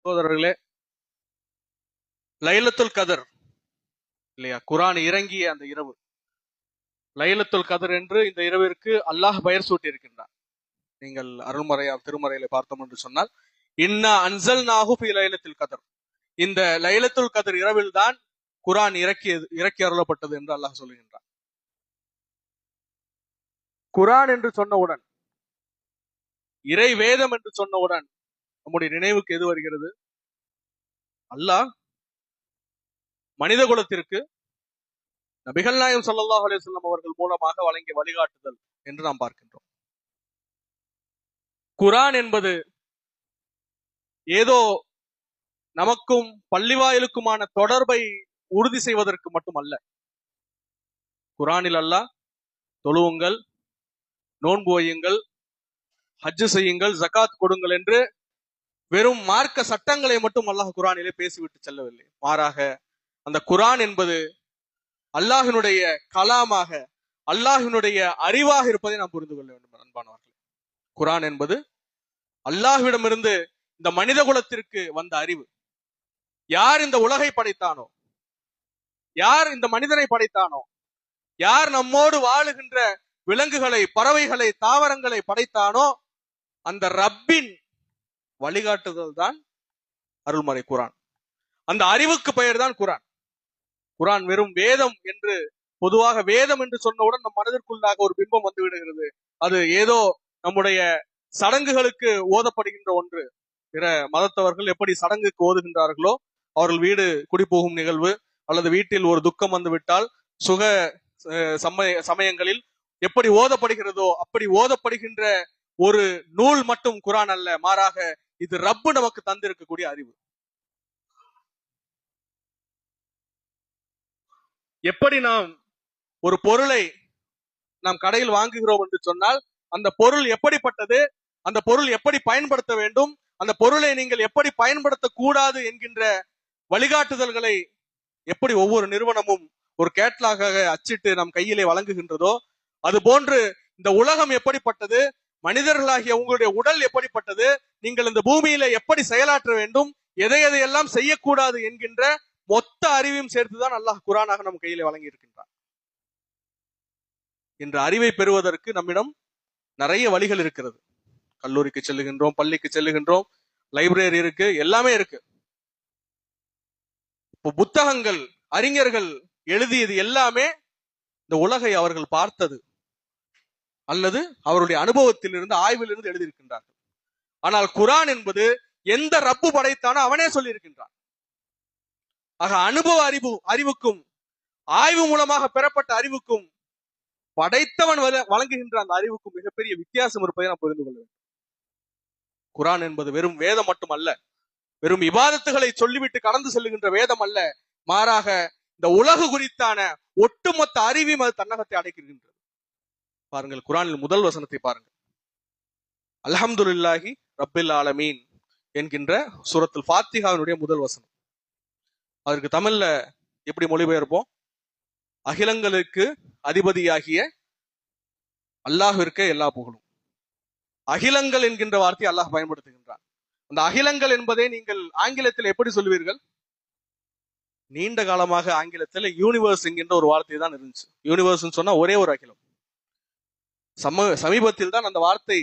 சகோதரர்களே, லைலத்துல் கதர் இல்லையா, குர்ஆன் இறங்கிய அந்த இரவு லைலத்துல் கதர் என்று இந்த இரவிற்கு அல்லாஹ் பெயர் சூட்டி இருக்கின்றான். நீங்கள் திருமறையில பார்த்தோம் என்று சொன்னால், இன்னா அன்ஸல்நாஹு ஃபீ லைலத்துல் கதர், இந்த லைலத்துல் கதர் இரவில் தான் குர்ஆன் இறக்கி அருளப்பட்டது என்று அல்லாஹ் சொல்லுகின்றான். குர்ஆன் என்று சொன்னவுடன், இறை வேதம் என்று சொன்னவுடன் நம்முடைய நினைவுக்கு எது வருகிறது? அல்லாஹ் மனித குலத்திற்கு நபிகள் நாயகம் ஸல்லல்லாஹு அலைஹி வஸல்லம் அவர்கள் மூலமாக வழங்கிய வழிகாட்டுதல் என்று நாம் பார்க்கின்றோம். குர்ஆன் என்பது ஏதோ நமக்கும் பள்ளிவாயிலுக்குமான தொடர்பை உறுதி செய்வதற்கு மட்டுமல்ல. குர்ஆனில் அல்லாஹ் தொழுவுங்கள், நோன்பு வையுங்கள், ஹஜ் செய்யுங்கள், ஜகாத் கொடுங்கள் என்று வெறும் மார்க்க சட்டங்களை மட்டும் அல்லாஹ் குர்ஆனிலே பேசிவிட்டு செல்லவில்லை. மாறாக அந்த குர்ஆன் என்பது அல்லாஹினுடைய கலாமாக, அல்லாஹினுடைய அறிவாக இருப்பதை நாம் புரிந்து கொள்ள வேண்டும் அன்பானவர்களே. குர்ஆன் என்பது அல்லாஹ்விடமிருந்து இந்த மனித குலத்திற்கு வந்த அறிவு. யார் இந்த உலகை படைத்தானோ, யார் இந்த மனிதனை படைத்தானோ, யார் நம்மோடு வாழுகின்ற விலங்குகளை, பறவைகளை, தாவரங்களை படைத்தானோ, அந்த ரப்பின் வழிகாட்டுதல் தான் அருள்மறை குர்ஆன். அந்த அறிவுக்கு பெயர் தான் குர்ஆன். குர்ஆன் வெறும் வேதம் என்று, பொதுவாக வேதம் என்று சொன்னவுடன் நம் மனதிற்குள்ளாக ஒரு பிம்பம் வந்து விடுகிறது. அது ஏதோ நம்முடைய சடங்குகளுக்கு ஓதப்படுகின்ற ஒன்று. பிற மதத்தவர்கள் எப்படி சடங்குக்கு ஓதுகின்றார்களோ, அவர்கள் வீடு குடிபோகும் நிகழ்வு அல்லது வீட்டில் ஒரு துக்கம் வந்து விட்டால் சுக சமயங்களில் எப்படி ஓதப்படுகிறதோ அப்படி ஓதப்படுகின்ற ஒரு நூல் மட்டும் குர்ஆன் அல்ல. மாறாக இது ரப்பு நமக்கு தந்திருக்கக்கூடிய அறிவு. எப்படி நாம் ஒரு பொருளை நாம் கடையில் வாங்குகிறோம் என்று சொன்னால், அந்த பொருள் எப்படிப்பட்டது, அந்த பொருள் எப்படி பயன்படுத்த வேண்டும், அந்த பொருளை நீங்கள் எப்படி பயன்படுத்தக்கூடாது என்கின்ற வழிகாட்டுதல்களை எப்படி ஒவ்வொரு நிறுவனமும் ஒரு கேட்லாக அச்சிட்டு நம் கையிலே வழங்குகின்றதோ, அது போன்று இந்த உலகம் எப்படிப்பட்டது, மனிதர்களாகிய உங்களுடைய உடல் எப்படிப்பட்டது, நீங்கள் இந்த பூமியில எப்படி செயலாற்ற வேண்டும், எதையெல்லாம் செய்யக்கூடாது என்கின்ற மொத்த அறிவையும் சேர்த்துதான் அல்லாஹ் குர்ஆனாக நம் கையிலே வழங்கி இருக்கின்றார். என்ற அறிவை பெறுவதற்கு நம்மிடம் நிறைய வழிகள் இருக்கிறது. கல்லூரிக்கு செல்லுகின்றோம், பள்ளிக்கு செல்லுகின்றோம், லைப்ரரி இருக்கு, எல்லாமே இருக்கு. இப்போ புத்தகங்கள், அறிஞர்கள் எழுதியது எல்லாமே இந்த உலகை அவர்கள் பார்த்தது அல்லது அவருடைய அனுபவத்தில் இருந்து, ஆய்விலிருந்து எழுதியிருக்கின்றார்கள். ஆனால் குர்ஆன் என்பது எந்த ரப்பு படைத்தானோ அவனே சொல்லி இருக்கின்றான். ஆக அனுபவ அறிவுக்கும் ஆய்வு மூலமாக பெறப்பட்ட அறிவுக்கும் படைத்தவன் வழங்குகின்ற அந்த அறிவுக்கும் மிகப்பெரிய வித்தியாசம் இருப்பதை நாம் புரிந்து கொள்ள வேண்டும். குர்ஆன் என்பது வெறும் வேதம் மட்டும் அல்ல, வெறும் இபாதத்துகளை சொல்லிவிட்டு கடந்து செல்லுகின்ற வேதம் அல்ல. மாறாக இந்த உலகு குறித்தான ஒட்டுமொத்த அறிவையும் அது தன்னகத்தை அடைக்கின்றது. பாருங்கள், குர்ஆனில் முதல் வசனத்தை பாருங்கள். அல்ஹம்துலில்லாஹி ரப்பில் ஆலமீன் என்கின்ற சூரத்துல் ஃபாத்திஹாவினுடைய முதல் வசனம். அதற்கு தமிழ்ல எப்படி மொழிபெயர்ப்போம்? அகிலங்களுக்கு அதிபதியாகிய அல்லாஹ்விற்கே எல்லா புகழும். அகிலங்கள் என்கின்ற வார்த்தையை அல்லாஹ் பயன்படுத்துகின்றான். அந்த அகிலங்கள் என்பதை நீங்கள் ஆங்கிலத்தில் எப்படி சொல்வீர்கள்? நீண்ட காலமாக ஆங்கிலத்தில் யூனிவர்ஸ் என்கின்ற ஒரு வார்த்தை தான் இருந்துச்சு. யூனிவர்ஸ் சொன்னா ஒரே ஒரு அகிலம். சமீபத்தில் தான் அந்த வார்த்தை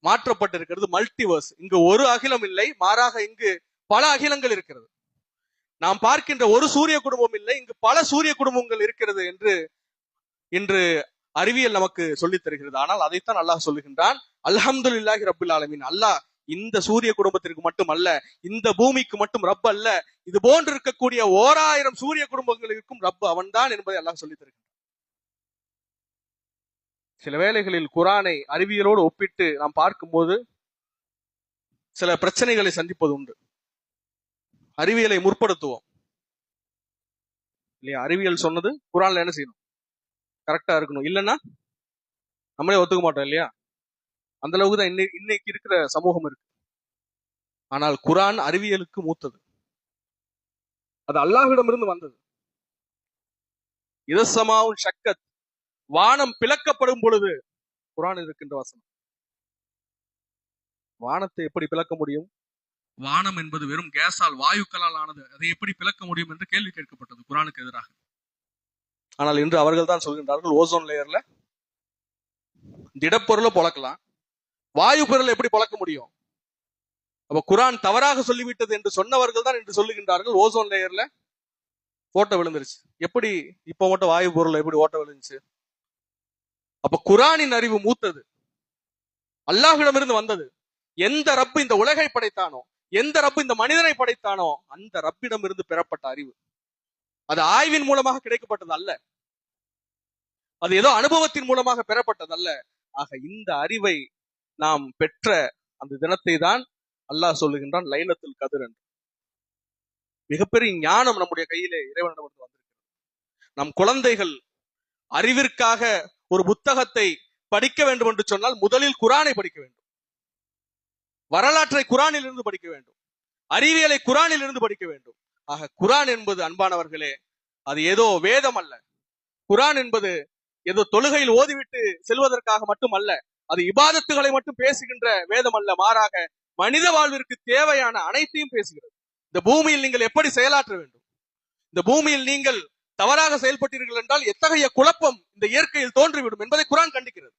மாற்றப்பட்டிருக்கிறது, மல்டிவர்ஸ். இங்கு ஒரு அகிலம் இல்லை, மாறாக இங்கு பல அகிலங்கள் இருக்கிறது. நாம் பார்க்கின்ற ஒரு சூரிய குடும்பம் இல்லை, இங்கு பல சூரிய குடும்பங்கள் இருக்கிறது என்று இன்று அறிவியல் நமக்கு சொல்லித் தருகிறது. ஆனால் அதைத்தான் அல்லாஹ் சொல்லுகின்றான், அல்ஹம்துலில்லாஹி ரப்பில் ஆலமீன். அல்லாஹ் இந்த சூரிய குடும்பத்திற்கு மட்டும் அல்ல, இந்த பூமிக்கு மட்டும் ரப் அல்ல, இது போன்று இருக்கக்கூடிய 1000 சூரிய குடும்பங்களுக்கும் ரப் அவன்தான் என்பதை அல்லாஹ் சொல்லித் தருகின்றான். சில வேளைகளில் குர்ஆனை அறிவியலோடு ஒப்பிட்டு நாம் பார்க்கும்போது சில பிரச்சனைகளை சந்திப்பது உண்டு. அறிவியலை முற்படுத்துவோம் இல்லையா? அறிவியல் சொன்னது குர்ஆன்ல என்ன செய்யணும்? கரெக்டா இருக்கணும். இல்லைன்னா நம்மளே ஒத்துக்க மாட்டோம் இல்லையா? அந்த அளவுக்கு தான் இன்னைக்கு இருக்கிற சமூகம் இருக்கு. ஆனால் குர்ஆன் அறிவியலுக்கு மூத்தது. அது அல்லாஹ்விடமிருந்து வந்தது. இதசமாவும் ஷக்கத், வானம் பிளக்கப்படும் பொழுது குர்ஆன் இருக்கின்ற வசனம். வானத்தை எப்படி பிளக்க முடியும்? வானம் என்பது வெறும் கேஸால் வாயுக்களால் ஆனது, அதை எப்படி பிளக்க முடியும் என்று கேள்வி கேட்கப்பட்டது குர்ஆனுக்கு எதிராக. ஆனால் இன்று அவர்கள் தான் சொல்கின்றார்கள் ஓசோன் லேயர்ல திடப்பொருளை பொளக்கலாம், வாயு பொருளை எப்படி பொளக்க முடியும்? அப்ப குர்ஆன் தவறாக சொல்லிவிட்டது என்று சொன்னவர்கள் தான் என்று சொல்லுகின்றார்கள் ஓசோன் லேயர்ல ஓட்டை விழுந்துருச்சு. எப்படி இப்ப மட்டும் வாயு பொருள் எப்படி ஓட்ட விழுந்துச்சு? அப்ப குர்ஆனின் அறிவு மூத்தது, அல்லாஹ்விடமிருந்து வந்தது. எந்த ரப்பு இந்த உலகை படைத்தானோ, எந்த ரப்பு இந்த மனிதனை படைத்தானோ, அந்த ரப்பிடம் இருந்து பெறப்பட்ட அறிவு. அது ஆய்வின் மூலமாக கிடைக்கப்பட்டது அல்ல, அது ஏதோ அனுபவத்தின் மூலமாக பெறப்பட்டது அல்ல. ஆக இந்த அறிவை நாம் பெற்ற அந்த தினத்தை தான் அல்லாஹ் சொல்லுகின்றான் லைலத்துல் கத்ர் என்று. மிகப்பெரிய ஞானம் நம்முடைய கையிலே இறைவனிடமிருந்து வந்திருக்கிறது. நம் குழந்தைகள் அறிவிற்காக ஒரு புத்தகத்தை படிக்க வேண்டும் என்று சொன்னால் முதலில் குர்ஆனை படிக்க வேண்டும், வரலாற்றை குர்ஆனில் இருந்து படிக்க வேண்டும், அறிவியலை குர்ஆனில் இருந்து படிக்க வேண்டும். ஆக குர்ஆன் என்பது அன்பானவர்களே, அது ஏதோ வேதம் அல்ல. குர்ஆன் என்பது ஏதோ தொழுகையில் ஓதிவிட்டு செல்வதற்காக மட்டும் அல்ல, அது இபாதத்துகளை மட்டும் பேசுகின்ற வேதம் அல்ல, மாறாக மனித வாழ்விற்கு தேவையான அனைத்தையும் பேசுகிறது. இந்த பூமியில் நீங்கள் எப்படி செயலாற்ற வேண்டும், இந்த பூமியில் நீங்கள் தவறாக செயல்பட்டீர்கள் என்றால் எத்தகைய குழப்பம் இந்த இயற்கையில் தோன்றிவிடும் என்பதை குர்ஆன் கண்டிக்கிறது.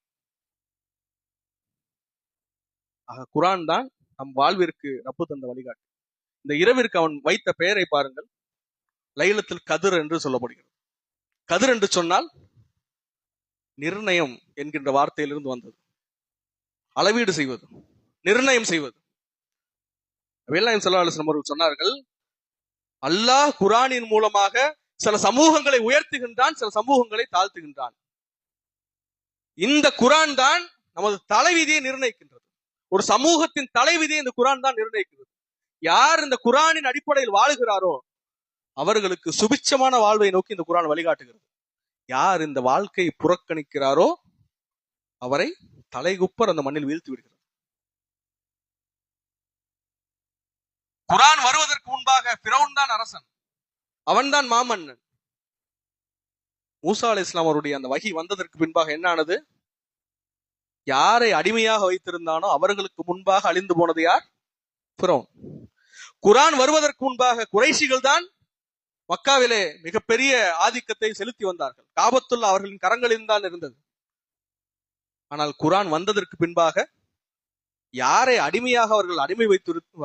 ஆக குர்ஆன் தான் நம் வாழ்விற்கு ரப்பு தந்த வழிகாட்டு. இந்த இரவிற்கு அவன் வைத்த பெயரை பாருங்கள், லைலத்துல் கத்ர் என்று சொல்லப்படுகிறது. கதிர் என்று சொன்னால் நிர்ணயம் என்கின்ற வார்த்தையிலிருந்து வந்தது. அளவீடு செய்வது, நிர்ணயம் செய்வது. நபிகள் ஸல்லல்லாஹு அலைஹி வஸல்லம் அவர்கள் சொன்னார்கள், அல்லாஹ் குர்ஆனின் மூலமாக சில சமூகங்களை உயர்த்துகின்றான், சில சமூகங்களை தாழ்த்துகின்றான். இந்த குர்ஆன் தான் நமது தலைவிதியை நிர்ணயிக்கின்றது. ஒரு சமூகத்தின் தலைவிதியை இந்த குர்ஆன் தான் நிர்ணயிக்கிறது. யார் இந்த குர்ஆனின் அடிப்படையில் வாழுகிறாரோ அவர்களுக்கு சுபிட்சமான வாழ்வை நோக்கி இந்த குர்ஆன் வழிகாட்டுகிறது. யார் இந்த வாழ்க்கையை புறக்கணிக்கிறாரோ அவரை தலைகுப்பர் அந்த மண்ணில் வீழ்த்தி விடுகிறது. குர்ஆன் வருவதற்கு முன்பாக ஃபிரௌன் தான் அரசன், அவன்தான் மாமன்னன். மூசா அலைஹிஸ்ஸலாம் அவருடைய அந்த வஹி வந்ததற்கு பின்பாக என்ன ஆனது? யாரை அடிமையாக வைத்திருந்தானோ அவர்களுக்கு முன்பாக அழிந்து போனது யார்? ஃபிரௌன். குர்ஆன் வருவதற்கு முன்பாக குறைஷிகள் தான் மக்காவிலே மிகப்பெரிய ஆதிக்கத்தை செலுத்தி வந்தார்கள். காபத்துல்லா அவர்களின் கரங்களில் தான் இருந்தது. ஆனால் குர்ஆன் வந்ததற்கு பின்பாக யாரை அடிமையாக அவர்கள்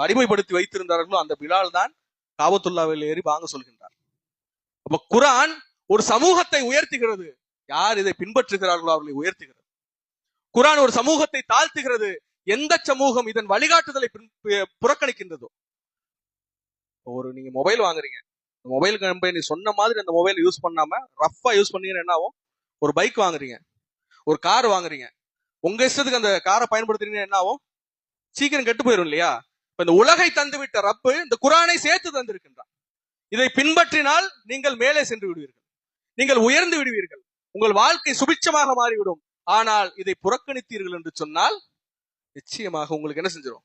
அடிமைப்படுத்தி வைத்திருந்தார்களோ அந்த பிலால் தான் காபத்துல்லாவில் ஏறி வாங்க சொல்கின்றார். அப்ப குர்ஆன் ஒரு சமூகத்தை உயர்த்துகிறது, யார் இதை பின்பற்றுகிறார்களோ அவர்களை உயர்த்துகிறது. குர்ஆன் ஒரு சமூகத்தை தாழ்த்துகிறது, எந்த சமூகம் இதன் வழிகாட்டுதலை புறக்கணிக்கின்றதோ. ஒரு நீங்க மொபைல் வாங்குறீங்க, மொபைல் கம்பெனி சொன்ன மாதிரி அந்த மொபைல் யூஸ் பண்ணாம ரஃபா யூஸ் பண்ணீங்கன்னா என்ன ஆகும்? ஒரு பைக் வாங்குறீங்க, ஒரு கார் வாங்குறீங்க, உங்க இஷ்டத்துக்கு அந்த காரை பயன்படுத்துறீங்கன்னா என்ன ஆகும்? சீக்கிரம் கெட்டு போயிடும் இல்லையா? இப்ப இந்த உலகை தந்துவிட்ட ரப்பு இந்த குர்ஆனை சேர்த்து தந்திருக்கின்றான். இதை பின்பற்றினால் நீங்கள் மேலே சென்று விடுவீர்கள், நீங்கள் உயர்ந்து விடுவீர்கள், உங்கள் வாழ்க்கை சுபிட்சமாக மாறிவிடும். ஆனால் இதை புறக்கணித்தீர்கள் என்று சொன்னால் நிச்சயமாக உங்களுக்கு என்ன செஞ்சிடும்?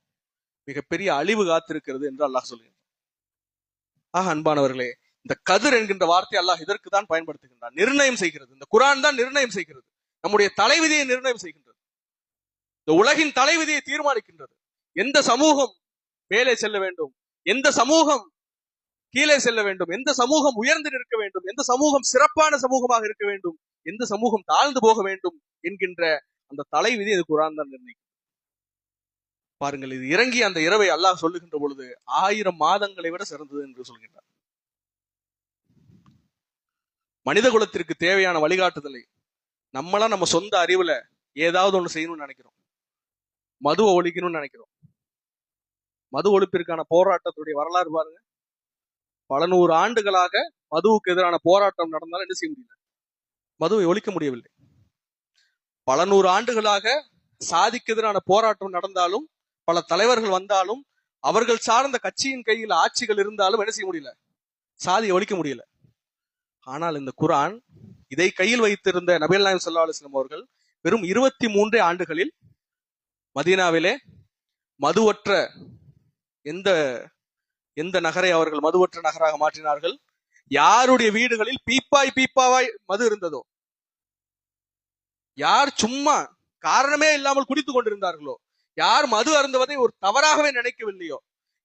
மிகப்பெரிய அழிவு காத்திருக்கிறது என்று அல்லாஹ் சொல்கிறான். ஆக அன்பானவர்களே, இந்த கதிர் என்கின்ற வார்த்தை அல்லாஹ் இதற்கு தான் பயன்படுத்துகின்றான். நிர்ணயம் செய்கிறது, இந்த குர்ஆன் தான் நிர்ணயம் செய்கிறது, நம்முடைய தலைவிதியை நிர்ணயம் செய்கின்றது, இந்த உலகின் தலைவிதியை தீர்மானிக்கின்றது. எந்த சமூகம் மேலே செல்ல வேண்டும், எந்த சமூகம் கீழே செல்ல வேண்டும், எந்த சமூகம் உயர்ந்து நிற்க வேண்டும், எந்த சமூகம் சிறப்பான சமூகமாக இருக்க வேண்டும், எந்த சமூகம் தாழ்ந்து போக வேண்டும் என்கின்ற அந்த தலைவிதி இது குர்ஆன் தான் நிர்ணயிக்கும். பாருங்கள், இது இறங்கி அந்த இரவை அல்லாஹ் சொல்லுகின்ற பொழுது 1000 மாதங்களை விட சிறந்தது என்று சொல்கின்றார். மனித குலத்திற்கு தேவையான வழிகாட்டுதலை நம்ம சொந்த அறிவுல ஏதாவது ஒண்ணு செய்யணும்னு நினைக்கிறோம். மதுவை ஒழிக்கணும்னு நினைக்கிறோம். மது ஒழிப்பிற்கான போராட்டத்துடைய வரலாறு பாருங்க. பல 100 ஆண்டுகளாக மதுவுக்கு எதிரான போராட்டம் நடந்தாலும் என்ன செய்ய முடியல? மதுவை ஒழிக்க முடியவில்லை. பல 100 ஆண்டுகளாக சாதிக்கு எதிரான போராட்டம் நடந்தாலும், பல தலைவர்கள் வந்தாலும், அவர்கள் சார்ந்த கட்சியின் கையில் ஆட்சிகள் இருந்தாலும் என்ன செய்ய முடியல? சாதியை ஒழிக்க முடியல. ஆனால் இந்த குர்ஆன் இதை கையில் வைத்திருந்த நபிகள் நாயகம் ஸல்லல்லாஹு அலைஹி வஸல்லம் அவர்கள் வெறும் 23 ஆண்டுகளில் மதீனாவிலே மதுவற்ற எந்த நகரை அவர்கள் மதுவற்ற நகராக மாற்றினார்கள்? யாருடைய வீடுகளில் பீப்பாய் மது இருந்ததோ, யார் சும்மா காரணமே இல்லாமல் குடித்துக் கொண்டிருந்தார்களோ, யார் மது அருந்துவதை ஒரு தவறாகவே நினைக்கவில்லையோ,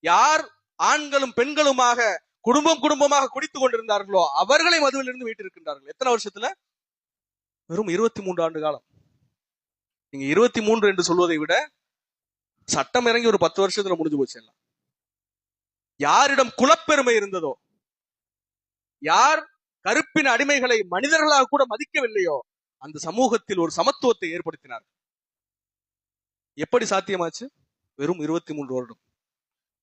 யார் ஆண்களும் பெண்களுமாக குடும்பம் குடும்பமாக குடித்துக் கொண்டிருந்தார்களோ அவர்களை மதுவிலிருந்து மீட்டிருக்கின்றார்கள். எத்தனை வருஷத்துல? வெறும் 23 ஆண்டு காலம். நீங்க 23 என்று சொல்வதை விட சட்டம் இறங்கி ஒரு 10 வருஷத்துல முடிஞ்சு போச்சு எல்லாம். யாரிடம் குலப்பெருமை இருந்ததோ, யார் கருப்பின் அடிமைகளை மனிதர்களாக கூட மதிக்கவில்லையோ அந்த சமூகத்தில் ஒரு சமத்துவத்தை ஏற்படுத்தினார். எப்படி சாத்தியமாச்சு? வெறும் 23 வருடம்.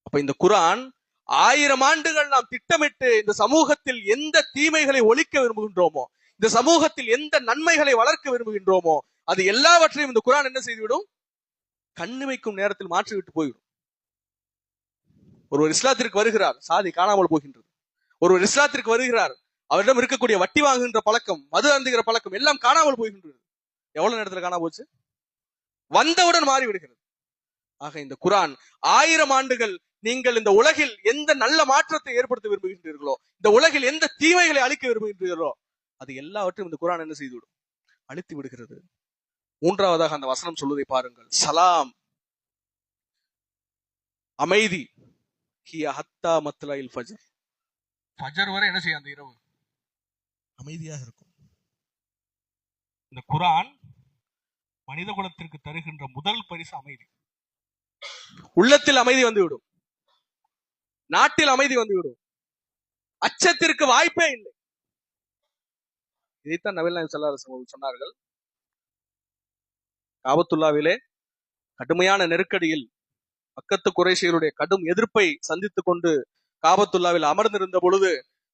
அப்ப இந்த குர்ஆன் 1000 ஆண்டுகள் நாம் திட்டமிட்டு இந்த சமூகத்தில் எந்த தீமைகளை ஒழிக்க விரும்புகின்றோமோ, இந்த சமூகத்தில் எந்த நன்மைகளை வளர்க்க விரும்புகின்றோமோ அது எல்லாவற்றையும் இந்த குர்ஆன் என்ன செய்துவிடும்? கண்ணிமைக்கும் நேரத்தில் மாற்றிவிட்டு போய்விடும். ஒருவர் இஸ்லாத்திற்கு வருகிறார், சாதி காணாமல் போகின்றது. ஒருவர் இஸ்லாத்திற்கு வருகிறார், அவரிடம் இருக்கக்கூடிய வட்டி வாங்குகின்ற பழக்கம், மது அருந்துகிற பழக்கம் எல்லாம் காணாமல் போகின்றது. எவ்வளவு நேரத்தில் காணாம போச்சு? வந்தவுடன் மாறிவிடுகிறது. ஆக இந்த குர்ஆன் 1000 ஆண்டுகள் நீங்கள் இந்த உலகில் எந்த நல்ல மாற்றத்தை ஏற்படுத்த விரும்புகின்றீர்களோ, இந்த உலகில் எந்த தீமைகளை அழிக்க விரும்புகின்றீர்களோ அது எல்லாவற்றையும் இந்த குர்ஆன் என்ன செய்துவிடும்? அழித்து விடுகிறது. மூன்றாவதாக அந்த வசனம் சொல்வதை பாருங்கள். சலாம், அமைதி. ஹத்தா மத்லாயில் ஃபஜர். ஃபஜர் வரை என்ன செய்யும்? அந்த இரவு அமைதியாக இருக்கும். இந்த குர்ஆன் மனித குலத்திற்கு தருகின்ற முதல் பரிசு அமைதி. உள்ளத்தில் அமைதி வந்துவிடும், நாட்டில் அமைதி வந்துவிடும், அச்சத்திற்கு வாய்ப்பே இல்லை. இதைத்தான் நபிகள் நாயகம் ஸல்லல்லாஹு அலைஹி வஸல்லம் சொன்னார்கள். காபத்துல்லாவிலே கடுமையான நெருக்கடியில் மக்கத்து குறைஷியருடைய கடும் எதிர்ப்பை சந்தித்துக் கொண்டு காபத்துல்லாவில் அமர்ந்திருந்த பொழுது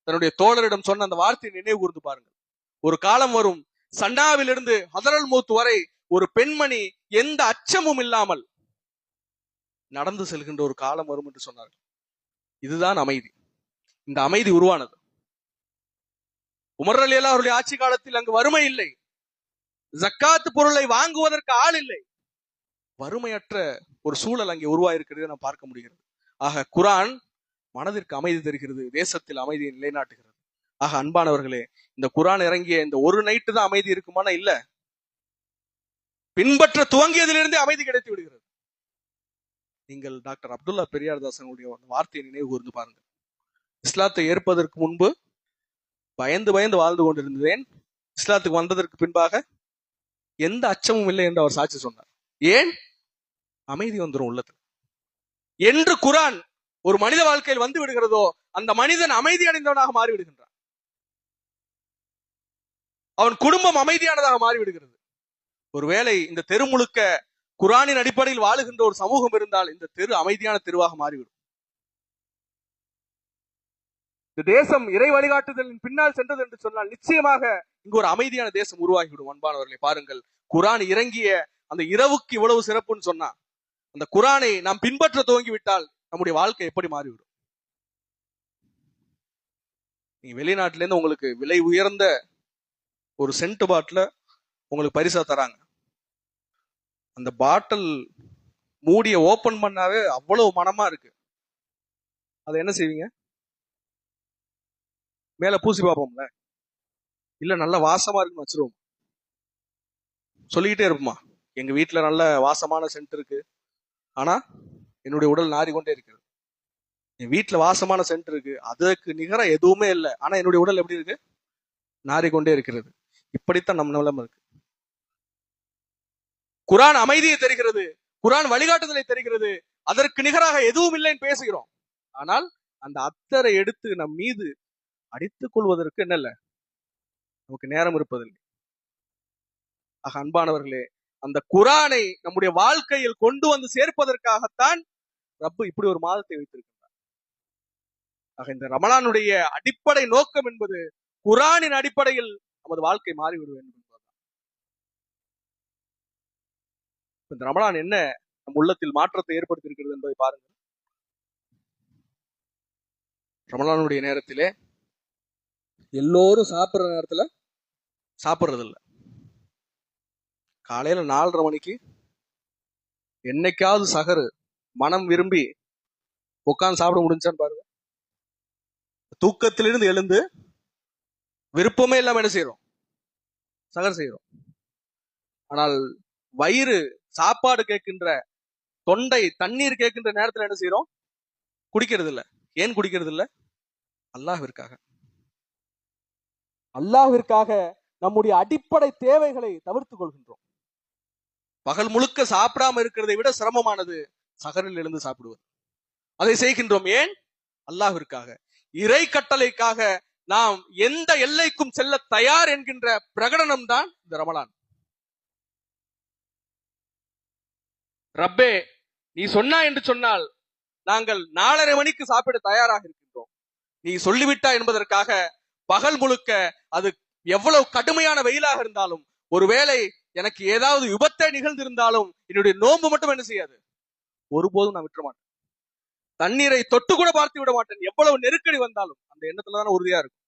தன்னுடைய தோழரிடம் சொன்ன அந்த வார்த்தையை நினைவு கூர்ந்து பாருங்கள். ஒரு காலம் வரும், சண்டாவிலிருந்து ஹதரல் மௌத் வரை ஒரு பெண்மணி எந்த அச்சமும் இல்லாமல் நடந்து செல்கின்ற ஒரு காலம் வரும் என்று சொன்னார்கள். இதுதான் அமைதி. இந்த அமைதி உருவானது உமர் ரலியல்லாஹு அவருடைய ஆட்சி காலத்தில். அங்கு வறுமை இல்லை, ஜக்காத் பொருளை வாங்குவதற்கு ஆள் இல்லை, வறுமையற்ற ஒரு சூழல் அங்கே உருவாயிருக்கிறது நாம் பார்க்க முடிகிறது. ஆக குர்ஆன் மனதிற்கு அமைதி தருகிறது, தேசத்தில் அமைதியை நிலைநாட்டுகிறது. ஆக அன்பானவர்களே, இந்த குர்ஆன் இறங்கிய இந்த ஒரு நைட்டு தான் அமைதி இருக்குமானா இல்ல, பின்பற்ற துவங்கியதிலிருந்தே அமைதி கிடைத்து விடுகிறது. நீங்கள் டாக்டர் அப்துல்லா பெரியார் தாசனுடைய வார்த்தையை நினைவு கூர்ந்து பாருங்கள். இஸ்லாத்தை ஏற்பதற்கு முன்பு பயந்து பயந்து வாழ்ந்து கொண்டிருந்தேன், இஸ்லாத்துக்கு வந்ததற்கு பின்பாக எந்த அச்சமும் இல்லை என்று அவர் சாட்சி சொன்னார். ஏன்? அமைதி வந்துடும் உள்ளத்தில். என்று குர்ஆன் ஒரு மனித வாழ்க்கையில் வந்து விடுகிறதோ அந்த மனிதன் அமைதி அடைந்தவனாக மாறிவிடுகின்றான். அவன் குடும்பம் அமைதியானதாக மாறிவிடுகிறது. ஒருவேளை இந்த தெரு முழுக்க குர்ஆனின் அடிப்படையில் வாழுகின்ற ஒரு சமூகம் இருந்தால் இந்த தெரு அமைதியான தெருவாக மாறிவிடும். இந்த தேசம் இறை வழிகாட்டுதலின் பின்னால் சென்றது என்று சொன்னால் நிச்சயமாக இங்கு ஒரு அமைதியான தேசம் உருவாகிவிடும். அன்பானவர்களை பாருங்கள், குர்ஆன் இறங்கிய அந்த இரவுக்கு இவ்வளவு சிறப்புன்னு சொன்னா, அந்த குர்ஆனை நாம் பின்பற்ற துவங்கிவிட்டால் நம்முடைய வாழ்க்கை எப்படி மாறிவிடும்? நீங்க வெளிநாட்டில இருந்து உங்களுக்கு விலை உயர்ந்த ஒரு சென்ட் பாட்டில உங்களுக்கு பரிசா தராங்க. அந்த பாட்டில் மூடிய ஓபன் பண்ணாவே அவ்வளவு மனமா இருக்கு. அதை என்ன செய்வீங்க? மேல பூசி பார்ப்போம்ல, இல்ல நல்ல வாசமா இருக்குன்னு வச்சிருவோம். சொல்லிக்கிட்டே இருப்போமா, எங்க வீட்டுல நல்ல வாசமான சென்ட் இருக்கு, ஆனா என்னுடைய உடல் நாறிக்கொண்டே இருக்கிறது. என் வீட்டுல வாசமான சென்ட் இருக்கு, அதுக்கு நிகர எதுவுமே இல்லை, ஆனா என்னுடைய உடல் எப்படி இருக்கு? நாறிக்கொண்டே இருக்கிறது. இப்படித்தான் நம்ம நிலைமை இருக்கு. குர்ஆன் அமைதியை தருகிறது, குர்ஆன் வழிகாட்டுதலை தருகிறது, அதற்கு நிகராக எதுவும் இல்லைன்னு பேசுகிறோம். ஆனால் அந்த அத்தரை எடுத்து நம் மீது அடித்துக் கொள்வதற்கு என்ன இல்ல, நமக்கு நேரம் இருப்பதில்லை. ஆக அன்பானவர்களே, அந்த குர்ஆனை நம்முடைய வாழ்க்கையில் கொண்டு வந்து சேர்ப்பதற்காகத்தான் ரப்பு இப்படி ஒரு மாதத்தை வைத்திருக்கிறார். ஆக இந்த ரமலானுடைய அடிப்படை நோக்கம் என்பது குர்ஆனின் அடிப்படையில் நமது வாழ்க்கை மாறிவிட வேண்டும் என்பதுதான். இந்த ரமலான் என்ன நம் உள்ளத்தில் மாற்றத்தை ஏற்படுத்தி இருக்கிறது என்பதை பாருங்கள். ரமலானுடைய நேரத்திலே எல்லோரும் சாப்பிடுற நேரத்துல சாப்பிடுறது இல்லை. காலையில 4:30 மணிக்கு என்னைக்காவது சகரு மனம் விரும்பி உட்கார்ந்து சாப்பிட முடிஞ்சான்னு பாருங்க. தூக்கத்திலிருந்து எழுந்து விருப்பமே இல்லாம என்ன செய்யறோம்? சகர் செய்யறோம். ஆனால் வயிறு சாப்பாடு கேட்கின்ற, தொண்டை தண்ணீர் கேட்கின்ற நேரத்துல என்ன செய்யறோம்? குடிக்கிறது இல்ல. ஏன் குடிக்கிறது இல்ல? அல்லாஹ்விற்காக. அல்லாஹ்விற்காக நம்முடைய அடிப்படை தேவைகளை தவிர்த்துக் கொள்கின்றோம். பகல் முழுக்க சாப்பிடாம இருக்கிறதை விட சிரமமானது சகரில் எழுந்து சாப்பிடுவது. அதை செய்கின்றோம். ஏன்? அல்லாஹ்விற்காக. இறை கட்டளைக்காக நாம் எந்த எல்லைக்கும் செல்ல தயார் என்கின்ற பிரகடனம் தான் இந்த ரமலான். ரப்பே, நீ சொன்னா என்று சொன்னால் நாங்கள் 4:30 மணிக்கு சாப்பிட தயாராக இருக்கின்றோம். நீ சொல்லிவிட்டா என்பதற்காக பகல் முழுக்க, அது எவ்வளவு கடுமையான வெயிலாக இருந்தாலும், ஒருவேளை எனக்கு ஏதாவது விபத்தை நிகழ்ந்திருந்தாலும் என்னுடைய நோன்பு மட்டும் என்ன செய்யாது, ஒருபோதும் நான் விட்டுற மாட்டேன். தண்ணீரை தொட்டு கூட பார்த்து விட மாட்டேன். எவ்வளவு நெருக்கடி வந்தாலும் அந்த எண்ணத்துலதான் உறுதியா இருக்கும்.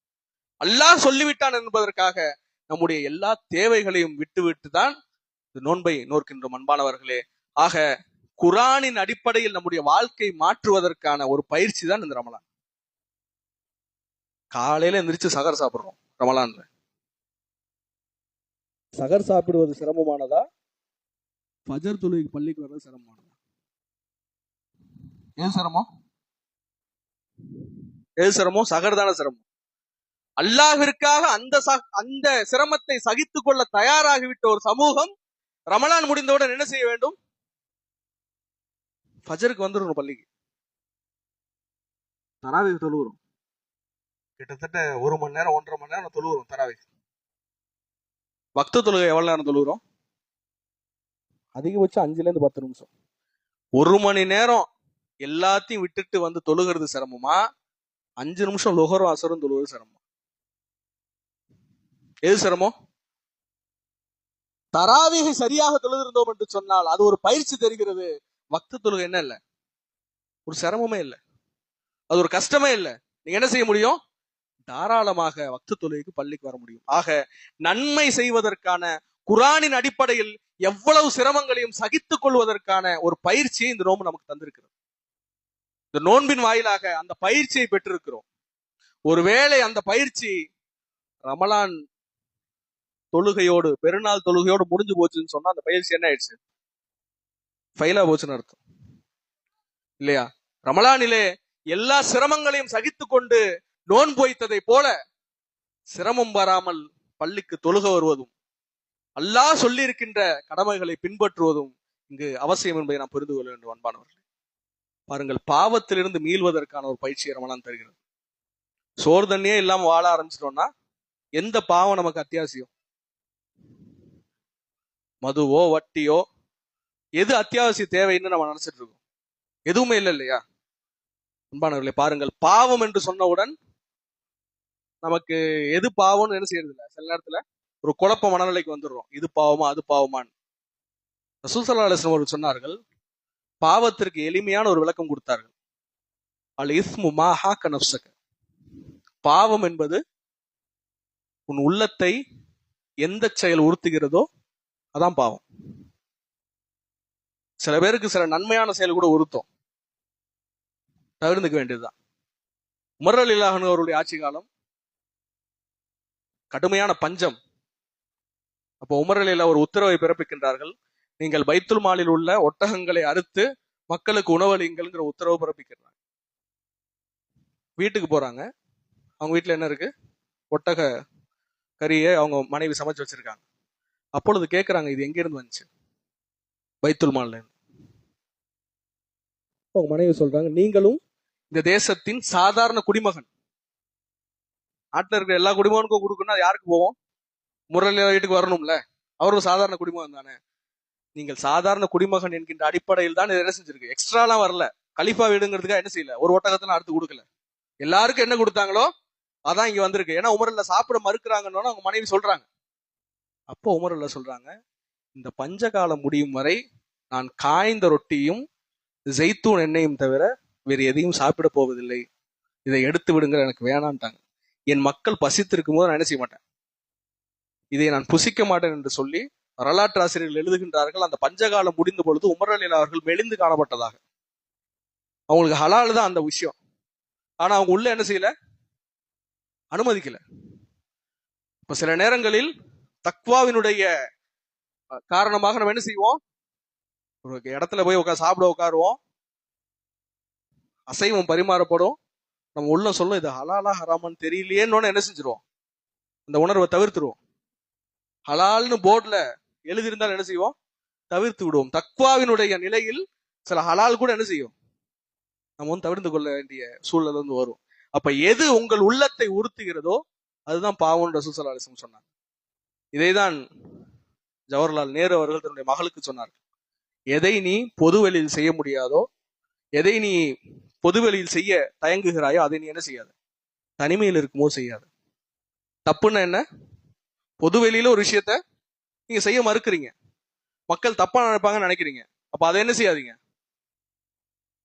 அல்லாஹ் சொல்லிவிட்டான் என்பதற்காக நம்முடைய எல்லா தேவைகளையும் விட்டு தான் இந்த நோன்பை நோக்கின்றோம். அன்பானவர்களே, ஆக குரானின் அடிப்படையில் நம்முடைய வாழ்க்கை மாற்றுவதற்கான ஒரு பயிற்சி தான் இந்த ரமலான். காலையில எந்திரிச்சு சகர் சாப்பிடுறோம். ரமலான்ல சகர் சாப்பிடுவது சிரமமானதா, ஃபஜர் தொழுகைக்கு பள்ளிக்கு வர்றது சிரமமானதா? எது சிரமம்? எது சிரமம்? சகர் தானே சிரமம். அல்லாஹ்விற்காக அந்த சிரமத்தை சகித்துக் கொள்ள தயாராகிவிட்ட ஒரு சமூகம் ரமலான் முடிந்தவுடன் என்ன செய்ய வேண்டும்? ஃபஜருக்கு வந்துடணும். பள்ளிக்கு தராவீஹ் தொழுகிறோம். கிட்டத்தட்ட 1 மணி நேரம் 1.5 மணி நேரம் தொழுகிறோம் தராவீஹ். வக்து தொழுகை எவ்வளவு நேரம் தொழுகிறோம்? அதிகபட்சம் 5-10 நிமிஷம். 1 மணி நேரம் எல்லாத்தையும் விட்டுட்டு வந்து தொழுகிறது சிரமமா, 5 நிமிஷம் லுஹரும் அசரும் தொழுவது சிரமமா? எது சிரமம்? தராவீஹை சரியாக தொழுதிருந்தோம் என்று சொன்னால் அது ஒரு பயிற்சி தெரிகிறது. வக்து தொழுகை என்ன இல்ல, ஒரு சிரமமே இல்லை, அது ஒரு கஷ்டமே இல்லை. நீங்க என்ன செய்ய முடியும்? தாராளமாக வக்து தொழுகைக்கு பள்ளிக்கு வர முடியும். ஆக நன்மை செய்வதற்கான குரானின் அடிப்படையில் எவ்வளவு சிரமங்களையும் சகித்துக் கொள்வதற்கான ஒரு பயிற்சியை இந்த நோன்பு நமக்கு தந்திருக்கிறது. இந்த நோன்பின் வாயிலாக அந்த பயிற்சியை பெற்றிருக்கிறோம். ஒருவேளை அந்த பயிற்சி ரமலான் தொழுகையோடு, பெருநாள் தொழுகையோடு முடிஞ்சு போச்சுன்னு சொன்னா அந்த பயிற்சி என்ன ஆயிடுச்சு? ஃபெயிலா போச்சுன்னு அர்த்தம் இல்லையா? ரமலானிலே எல்லா சிரமங்களையும் சகித்துக் கொண்டு நோன்பு வைத்ததை போல சிரமம் வராமல் பள்ளிக்கு தொழுக வருவதும், அல்லாஹ் சொல்லி இருக்கின்ற கடமைகளை பின்பற்றுவதும் இங்கு அவசியம் என்பதை நாம் புரிந்து கொள்ள வேண்டும். அன்பானவர்களே, பாருங்கள், பாவத்திலிருந்து மீள்வதற்கான ஒரு பயிற்சியை ரமலான் தருகிறது. சோறு தண்ணியே இல்லாம வாழ ஆரம்பிச்சிட்டோம்னா எந்த பாவம் நமக்கு அத்தியாவசியம்? மதுவோ வட்டியோ எது அத்தியாவசிய தேவைன்னு நம்ம நினைச்சிட்டு இருக்கோம்? எதுவுமே இல்லை இல்லையா? அன்பானவர்களே, பாருங்கள், பாவம் என்று சொன்னவுடன் நமக்கு எது பாவம்னு என்ன செய்யறது இல்லை. சில நேரத்துல ஒரு குழப்ப மனநிலைக்கு வந்துடுறோம். இது பாவமா அது பாவமான்னு. ரசூல் ஸல்லல்லாஹு அலைஹி வஸல்லம் அவர்கள் சொன்னார்கள், பாவத்திற்கு எளிமையான ஒரு விளக்கம் கொடுத்தார்கள். அல் இஸ்மு மா ஹாக்க நஃப்ஸக. பாவம் என்பது உன் உள்ளத்தை எந்த செயல் உறுத்துகிறதோ அதான் பாவம். சில பேருக்கு சில நன்மையான செயல் கூட உறுத்தும், தவிர்த்துக்க வேண்டியதுதான். உமர் ரலியல்லாஹு அன்ஹு அவருடைய ஆட்சி காலம் கடுமையான பஞ்சம். அப்போ உமர் ரலியல்லாஹு ஒரு உத்தரவை பிறப்பிக்கின்றார்கள். நீங்கள் பைத்துல் மாலில் உள்ள ஒட்டகங்களை அறுத்து மக்களுக்கு உணவளிங்கள்ங்கிற உத்தரவு பிறப்பிக்கிறாங்க. வீட்டுக்கு போறாங்க. அவங்க வீட்டுல என்ன இருக்கு? ஒட்டக கறியை அவங்க மனைவி சமைச்சு வச்சிருக்காங்க. அப்பொழுது கேட்கிறாங்க, இது எங்க இருந்து வந்துச்சு? பைத்துல் மால்ல இருந்து. அவங்க மனைவி சொல்றாங்க, நீங்களும் இந்த தேசத்தின் சாதாரண குடிமகன். நாட்டில் இருக்கிற எல்லா குடிமகனுக்கும் கொடுக்கணும், அது யாருக்கு போவோம்? முரளி வீட்டுக்கு வரணும்ல, அவரும் சாதாரண குடிமகன் தானே. நீங்கள் சாதாரண குடிமகன் என்கின்ற அடிப்படையில் தான் என்ன செஞ்சிருக்கு. எக்ஸ்ட்ராலாம் வரல. கலிஃபா வீடுங்கிறதுக்காக என்ன செய்யல, ஒரு ஒட்டகத்துல அடுத்து கொடுக்கல. எல்லாருக்கும் என்ன கொடுத்தாங்களோ அதான் இங்க வந்திருக்கு. ஏன்னா உமர்ல சாப்பிட மறுக்கிறாங்கன்னு அவங்க மனைவி சொல்றாங்க. அப்போ உமர்ல சொல்றாங்க, இந்த பஞ்ச காலம் முடியும் வரை நான் காய்ந்த ரொட்டியும் ஜெய்தூன் எண்ணெயும் தவிர வேறு எதையும் சாப்பிட போவதில்லை. இதை எடுத்து விடுங்க, எனக்கு வேணான்ட்டாங்க. என் மக்கள் பசித்திருக்கும் போது நான் என்ன செய்ய மாட்டேன், இதை நான் புசிக்க மாட்டேன் என்று சொல்லி வரலாற்று ஆசிரியர்கள் எழுதுகின்றார்கள். அந்த பஞ்சகாலம் முடிந்த பொழுது உமர் ரலியல்லாஹு அவர்கள் மெலிந்து காணப்பட்டதாக. அவங்களுக்கு ஹலால் தான் அந்த விஷயம். ஆனா அவங்க உள்ள என்ன செய்யல, அனுமதிக்கல. இப்ப சில நேரங்களில் தக்வாவினுடைய காரணமாக நம்ம என்ன செய்வோம், ஒரு இடத்துல போய் சாப்பிட உட்காருவோம். அசைவம் பரிமாறப்படும், நம்ம உள்ள சொல்லும் இது ஹலாலா ஹராமான்னு தெரியலையேன்னு என்ன செஞ்சிருவோம், அந்த உணர்வை தவிர்த்துருவோம். ஹலால்னு போர்ட்ல எழுதியிருந்தாலும் என்ன செய்வோம், தவிர்த்து விடுவோம். தக்வாவினுடைய நிலையில் சில ஹலால் கூட என்ன செய்யும், நம்ம தவிர்த்து கொள்ள வேண்டிய சூழல் வரும். அப்ப எது உங்கள் உள்ளத்தை உறுத்துகிறதோ அதுதான் பாவம் ரசூல் ஸல்லல்லாஹு அலைஹி வஸல்லம் சொன்னார். இதைதான் ஜவஹர்லால் நேரு அவர்கள் தன்னுடைய மகளுக்கு சொன்னார். எதை நீ பொதுவெளியில் செய்ய முடியாதோ, எதை நீ பொதுவெளியில் செய்ய தயங்குகிறாயோ அதை நீ என்ன செய்யாது, தனிமையில் இருக்கும்போது செய்யாது. தப்புன்னா என்ன, பொதுவெளியில ஒரு விஷயத்த நீங்க செய்ய மறுக்கிறீங்க, மக்கள் தப்பா நினைப்பாங்கன்னு நினைக்கிறீங்க, அப்ப அதை என்ன செய்யாதீங்க,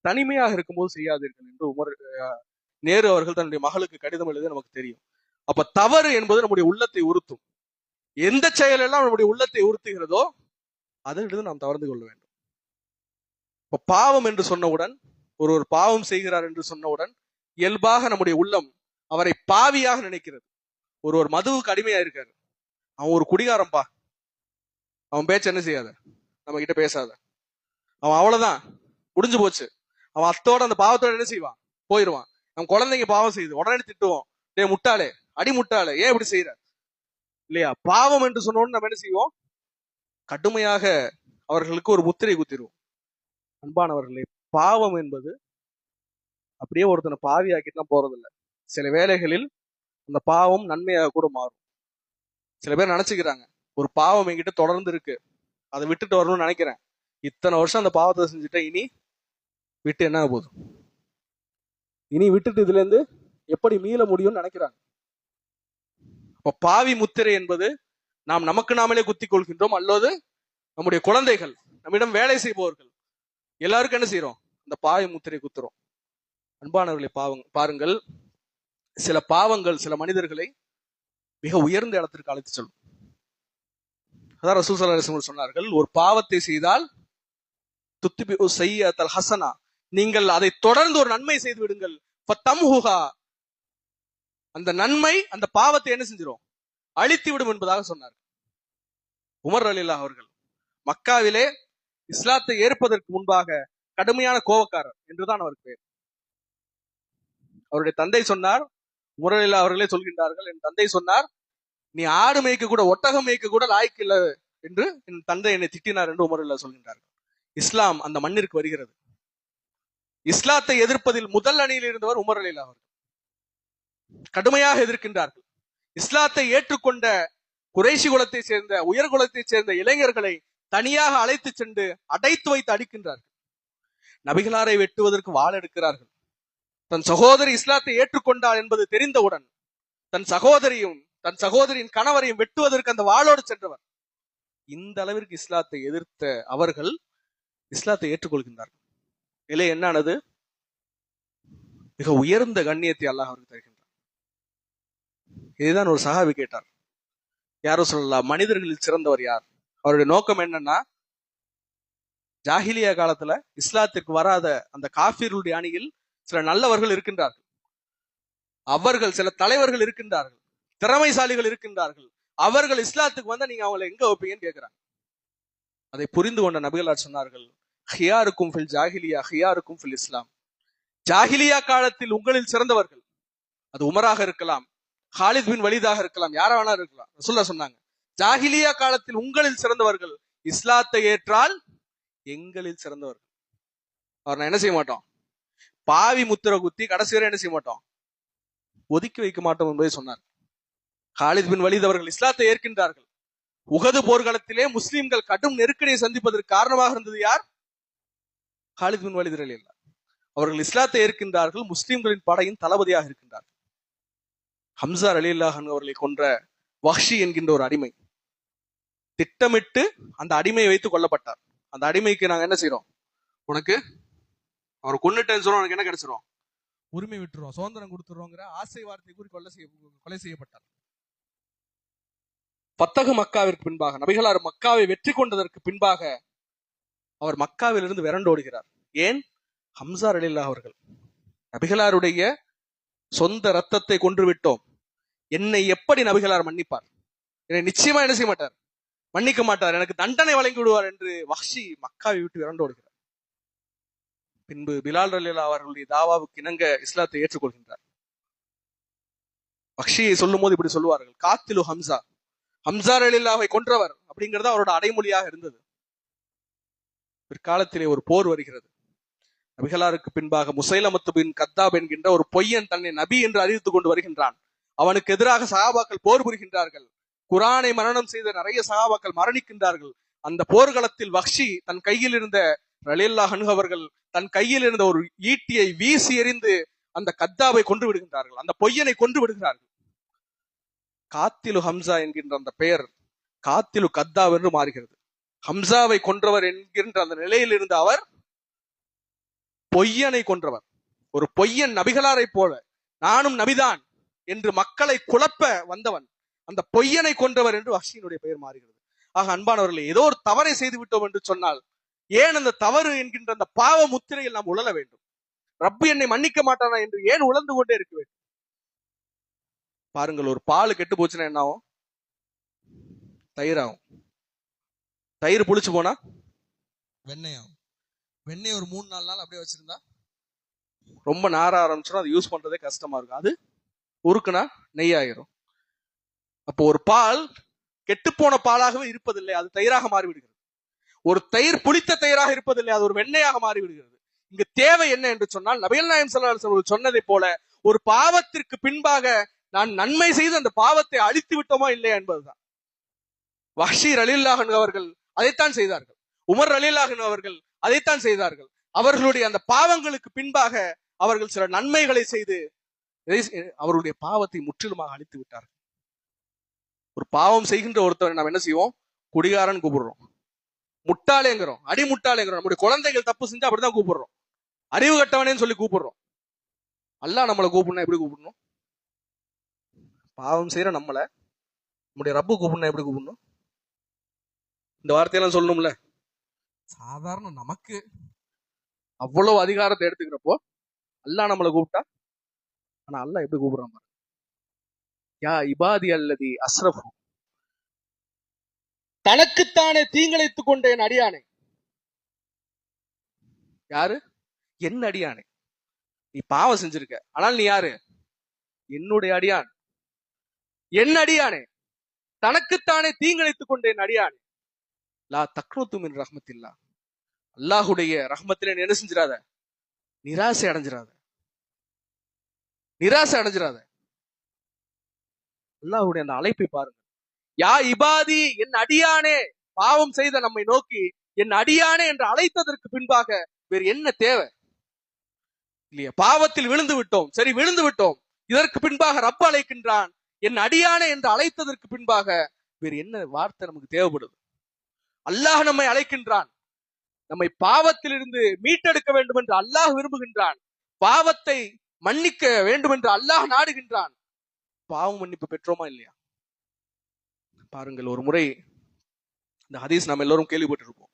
தனிமையாக இருக்கும்போது செய்யாதீர்கள் என்று நேரு அவர்கள் தன்னுடைய மகளுக்கு கடிதம் எழுத நமக்கு தெரியும். அப்ப தவறு என்பது நம்முடைய உள்ளத்தை உறுத்தும். எந்த செயல் எல்லாம் நம்முடைய உள்ளத்தை உறுத்துகிறதோ அதிலிருந்து நாம் தவறு கொள்ள வேண்டும். இப்ப பாவம் என்று சொன்னவுடன், ஒருவர் பாவம் செய்கிறார் என்று சொன்னவுடன் இயல்பாக நம்முடைய உள்ளம் அவரை பாவியாக நினைக்கிறது. ஒருவர் மதுவுக்கு அடிமையா இருக்காரு, அவன் ஒரு குடிகாரன்பா, அவன் பேச்ச என்ன செய்யாத, நம்ம கிட்ட பேசாத, அவன் அவ்வளவுதான் முடிஞ்சு போச்சு, அவன் அத்தோட அந்த பாவத்தோட என்ன செய்வான், போயிடுவான். அவன் குழந்தைங்க பாவம் செய்யுது உடனே திட்டுவோம், டே முட்டாளே, அடி முட்டாளே, ஏன் இப்படி செய்யற இல்லையா. பாவம் என்று சொன்னோன்னு நம்ம என்ன செய்வோம், கடுமையாக அவர்களுக்கு ஒரு முத்திரை குத்திடுவோம். அன்பானவர்களே, பாவம் என்பது அப்படியே ஒருத்தனை பாவியாக்கிட்டுலாம் போறதில்லை. சில வேளைகளில் அந்த பாவம் நன்மையாக கூட மாறும். சில பேர் நினைச்சுக்கிறாங்க, ஒரு பாவம் என்கிட்ட தொடர்ந்து இருக்கு, அதை விட்டுட்டு வரணும்னு நினைக்கிறேன், இத்தனை வருஷம் அந்த பாவத்தை செஞ்சுட்டேன், இனி விட்டு என்ன போகுது, இனி விட்டுட்டு இதுல இருந்து எப்படி மீள முடியும்னு நினைக்கிறாங்க. இப்ப பாவி முத்திரை என்பது நாம் நமக்கு நாமளே குத்திக் கொள்கின்றோம், அல்லது நம்முடைய குழந்தைகள், நம்மிடம் வேலை செய்பவர்கள் எல்லாருக்கும் என்ன செய்யறோம், அந்த பாவி முத்திரை குத்துறோம். அன்பானவர்களை, பாருங்கள், சில பாவங்கள் சில மனிதர்களை மிக உயர்ந்த இடத்திற்கு அழைத்து செல்லும். அதான் ரசூல் ஸல்லல்லாஹு அலைஹி வஸல்லம் சொன்னார்கள், ஒரு பாவத்தை செய்தால் துத்பிஉ ஸய்யிஅத்தல் ஹஸனா, நீங்கள் அதை தொடர்ந்து ஒரு நன்மை செய்து விடுங்கள், ஃபதம்ஹுஹா, அந்த நன்மை அந்த பாவத்தை என்ன செஞ்சிடும், அழித்து விடும் என்பதாக சொன்னார்கள். உமர் ரலியல்லாஹு அவர்கள் மக்காவிலே இஸ்லாத்தை ஏற்பதற்கு முன்பாக கடுமையான கோபக்காரர் என்றுதான் அவருக்கு பெயர். அவருடைய தந்தை சொன்னார், உமர் ரலியல்லாஹு அவர்களே சொல்கின்றார்கள், என் தந்தை சொன்னார், நீ ஆடு மேய்க்க கூட ஒட்டகம் மேய்க்க கூட லாய்க்கு இல்லை என்று என் தந்தை என்னை திட்டினார் என்று உமர் ரலியல்லாஹு சொல்கின்றார்கள். இஸ்லாம் அந்த மண்ணிற்கு வருகிறது. இஸ்லாத்தை எதிர்ப்பதில் முதல் அணியில் இருந்தவர் உமர் ரலியல்லாஹு அவர்கள். கடுமையாக எதிர்க்கின்றார்கள். இஸ்லாத்தை ஏற்றுக்கொண்ட குறைஷி குலத்தை சேர்ந்த உயர் குலத்தை சேர்ந்த இளைஞர்களை தனியாக அழைத்து சென்று அடைத்து வைத்து அடிக்கின்றார்கள். நபிகளாரை வெட்டுவதற்கு வாள் எடுக்கிறார்கள். தன் சகோதரி இஸ்லாத்தை ஏற்றுக்கொண்டார் என்பது தெரிந்தவுடன் தன் சகோதரியும் தன் சகோதரியின் கணவரையும் வெட்டுவதற்கு அந்த வாளோடு சென்றவர். இந்த அளவிற்கு இஸ்லாத்தை எதிர்த்த அவர்கள் இஸ்லாத்தை ஏற்றுக்கொள்கின்றார்கள். நிலை என்னானது, மிக உயர்ந்த கண்ணியத்தை அல்லாஹ் அவருக்கு தருகின்றார். இதுதான் ஒரு சஹாபி கேட்டார், யாரும் சொல்லலாம், மனிதர்களில் சிறந்தவர் யார்? அவருடைய நோக்கம் என்னன்னா, ஜாஹிலியா காலத்துல இஸ்லாத்திற்கு வராத அந்த காஃபிர்களுடைய அணியில் சில நல்லவர்கள் இருக்கின்றார்கள், அவர்கள் சில தலைவர்கள் இருக்கின்றார்கள், திறமைசாலிகள் இருக்கின்றார்கள், அவர்கள் இஸ்லாத்துக்கு வந்தா நீங்க அவங்களை எங்க வைப்பீங்கன்னு கேட்கிறாங்க. அதை புரிந்து கொண்ட நபிகளார் சொன்னார்கள், ஹியாருக்கும் ஃபில் ஜாஹிலியா ஹியாருக்கும் ஃபில் இஸ்லாம். ஜாஹிலியா காலத்தில் உங்களில் சிறந்தவர்கள், அது உமராக இருக்கலாம், ஹாலித் பின் வலீதாக இருக்கலாம், யாரா வேணா இருக்கலாம். ரசூலுல்லாஹ் சொன்னாங்க, ஜாஹிலியா காலத்தில் உங்களில் சிறந்தவர்கள் இஸ்லாத்தை ஏற்றால் எங்களில் சிறந்தவர்கள். அவர் நான் என்ன செய்ய மாட்டோம், பாவி முத்திர குத்தி கடைசி வரை என்ன செய்ய மாட்டோம், ஒதுக்கி வைக்க மாட்டோம் என்பதை சொன்னார். ஹாலித் பின் வலீத் அவர்கள் இஸ்லாத்தை ஏற்கின்றார்கள். உஹது போர்க்களத்திலே முஸ்லிம்கள் கடும் நெருக்கடியை சந்திப்பதற்கு காரணமாக இருந்தது யார்? ஹாலித் பின் வலீத் ரலியல்லாஹு. அவர்கள் இஸ்லாத்தை ஏற்கின்றார்கள், முஸ்லிம்களின் படையின் தளபதியாக இருக்கின்றார்கள். ஹம்சா ரலியல்லாஹு அன்ஹு அவர்களை கொன்ற வஹ்ஷி என்கின்ற ஒரு அடிமை திட்டமிட்டு அந்த அடிமையை வைத்து கொல்லப்பட்டார். அந்த அடிமைக்கு நாங்க என்ன செய்யறோம், உனக்கு அவர் கொன்னுட்டேன்னு சொல்ல உனக்கு என்ன கிடைச்சிரும், உரிமை விட்டுருவோம், சுதந்திரம் கொடுத்துருவோங்கிற ஆசை வார்த்தை கூறி கொலை செய்யப்பட்டார். பத்தகு மக்காவிற்கு பின்பாக, நபிகளார் மக்காவை வெற்றி கொண்டதற்கு பின்பாக அவர் மக்காவிலிருந்து விரண்டோடுகிறார். ஏன்? ஹம்சா ரலியல்லாஹு அவர்கள், நபிகளாருடைய சொந்த ரத்தத்தை கொன்று விட்டோம், என்னை எப்படி நபிகளார் மன்னிப்பார், என்னை நிச்சயமா என்ன செய்ய மாட்டார், மன்னிக்க மாட்டார், எனக்கு தண்டனை வழங்கி விடுவார் என்று வஹ்ஷி மக்காவை விட்டு விரண்டோடுகிறார். பின்பு பிலால் ரலியல்லாஹு அவர்களுடைய தாவாவுக்கு இணங்க இஸ்லாத்தை ஏற்றுக்கொள்கின்றார். வஹ்ஷியை சொல்லும் போது இப்படி சொல்லுவார்கள், காத்திலு ஹம்சா, ஹம்சா ரலியல்லாஹுவை கொன்றவர் அப்படிங்கிறது அவரோட அடைமொழியாக இருந்தது. பிற்காலத்திலே ஒரு போர் வருகிறது. நபிகளாருக்கு பின்பாக முசைலமத்து பின் கத்தாப் என்கின்ற ஒரு பொய்யன் தன்னை நபி என்று அறிவித்துக் கொண்டு வருகின்றான். அவனுக்கு எதிராக சஹாபாக்கள் போர் புரிகின்றார்கள். குரானை மரணம் செய்த நிறைய சஹாபாக்கள் மரணிக்கின்றார்கள். அந்த போர்க்களத்தில் வஹ்ஷி தன் கையில் இருந்த ரலியல்லாஹு அன்ஹு அவர்கள் தன் கையில் இருந்த ஒரு ஈட்டியை வீசி எறிந்து அந்த கத்தாவை கொன்று விடுகின்றார்கள், அந்த பொய்யனை கொன்று விடுகிறார்கள். காத்திலு ஹம்சா என்கின்ற அந்த பெயர் காத்திலு கத்தாப் என்று மாறுகிறது. ஹம்சாவை கொன்றவர் என்கின்ற அந்த நிலையில் இருந்த அவர் பொய்யனை கொன்றவர். ஒரு பொய்யன் நபிகளாரை போல நானும் நபிதான் என்று மக்களை குழப்ப வந்தவன் அந்த பொய்யனை கொன்றவர் என்று வஹ்ஷியினுடைய பெயர் மாறுகிறது. ஆக அன்பானவர்களே, ஏதோ ஒரு தவறை செய்து விட்டோம் என்று சொன்னால் ஏன் அந்த தவறு என்கின்ற அந்த பாவ முத்திரையில் நாம் உழல வேண்டும்? ரப்பு என்னை மன்னிக்க மாட்டானா என்று ஏன் உழந்து கொண்டே இருக்க வேண்டும்? பாருங்கள், ஒரு பால் கெட்டு போச்சுன்னா என்ன ஆகும்? தயிர் ஆகும். தயிர் புளிச்சு போனா வெண்ணெய் ஆகும். வெண்ணெய் ஒரு 3-4 நாள் அப்படியே வச்சிருந்தா ரொம்ப நார ஆரம்பிச்சிடும், அது யூஸ் பண்றதே கஷ்டமா இருக்கும். அது உருக்குனா நெய் ஆயிரும். அப்போ ஒரு பால் கெட்டுப்போன பாலாகவே இருப்பதில்லை, அது தயிராக மாறிவிடுகிறது. ஒரு தயிர் புளித்த தயிராக இருப்பதில்லை, அது ஒரு வெண்ணெயாக மாறிவிடுகிறது. இங்கு தேவை என்ன என்று சொன்னால், நபிகள் நாயகம் ஸல்லல்லாஹு அலைஹி வஸல்லம் சொன்னதை போல ஒரு பாவத்திற்கு பின்பாக நான் நன்மை செய்து அந்த பாவத்தை அழித்து விட்டோமா இல்லையா என்பதுதான். வஹ்ஷி ரலியல்லாஹு அன்ஹு அவர்கள் அதைத்தான் செய்தார்கள். உமர் ரலியல்லாஹு அன்ஹு அவர்கள் அதைத்தான் செய்தார்கள். அவர்களுடைய அந்த பாவங்களுக்கு பின்பாக அவர்கள் சில நன்மைகளை செய்து அவருடைய பாவத்தை முற்றிலுமாக அழித்து விட்டார்கள். ஒரு பாவம் செய்கின்ற ஒருத்தரை நாம் என்ன செய்வோம்? குடிகாரன் கூப்பிடுறோம், முட்டாளேங்கிறோம், அடி முட்டாளேங்கிறோம். நம்முடைய குழந்தைகள் தப்பு செஞ்சா அப்படிதான் கூப்பிடுறோம், அறிவு கட்டவனேன்னு சொல்லி கூப்பிடுறோம். அல்லாஹ் நம்மளை கூப்பிடணும் எப்படி கூப்பிடணும்? பாவம் செய்யற நம்மள நம்முடைய ரப்பு கூப்பிடணும் எப்படி கூப்பிடணும்? இந்த வார்த்தையெல்லாம் சொல்லணும்ல. சாதாரண நமக்கு அவ்வளவு அதிகாரத்தை எடுத்துக்கிறப்போ அல்லாஹ் நம்மளை கூப்பிட்டா, ஆனா அல்லாஹ் எப்படி கூப்பிடுறான் பாருங்க. யா இபாதி அல்லதி அஸ்ரஃபு, தனக்குத்தானே தீங்கிழைத்துக் கொண்டேன் அடியானே. யாரு? என் அடியானே. நீ பாவம் செஞ்சிருக்க, ஆனால் நீ யாரு? என்னுடைய அடியான், என் அடியானே. தனக்குத்தானே தீங்கிழைத்துக் கொண்டேன் அடியானே. லா தக்னூது மின் ரஹ்மத்தில்லா, அல்லாஹுடைய ரஹ்மத்திலே என்ன செஞ்சிடாத, நிராசை அடைஞ்சிடாத, நிராசை அடைஞ்சிடாத. அல்லாஹுடைய அந்த அழைப்பை பாருங்க. யா இபாதி, என் அடியானே. பாவம் செய்த நம்மை நோக்கி என் அடியானே என்று அழைத்ததற்கு பின்பாக வேறு என்ன தேவை? இல்லையா? பாவத்தில் விழுந்து விட்டோம், சரி விழுந்து விட்டோம். இதற்கு பின்பாக ரப்ப அழைக்கின்றான், என் அடியானே என்று அழைத்ததற்கு பின்பாக வேறு என்ன வார்த்தை நமக்கு தேவைப்படுது? அல்லாஹ் நம்மை அழைக்கின்றான், நம்மை பாவத்திலிருந்து மீட்டெடுக்க வேண்டும் என்று அல்லாஹ் விரும்புகின்றான், பாவத்தை மன்னிக்க வேண்டும் என்று அல்லாஹ் நாடுகின்றான். பாவம் மன்னிப்பு பெற்றோமா இல்லையா? பாருங்கள், ஒரு முறை இந்த ஹதீஸ் நாம் எல்லோரும் கேள்விப்பட்டிருப்போம்.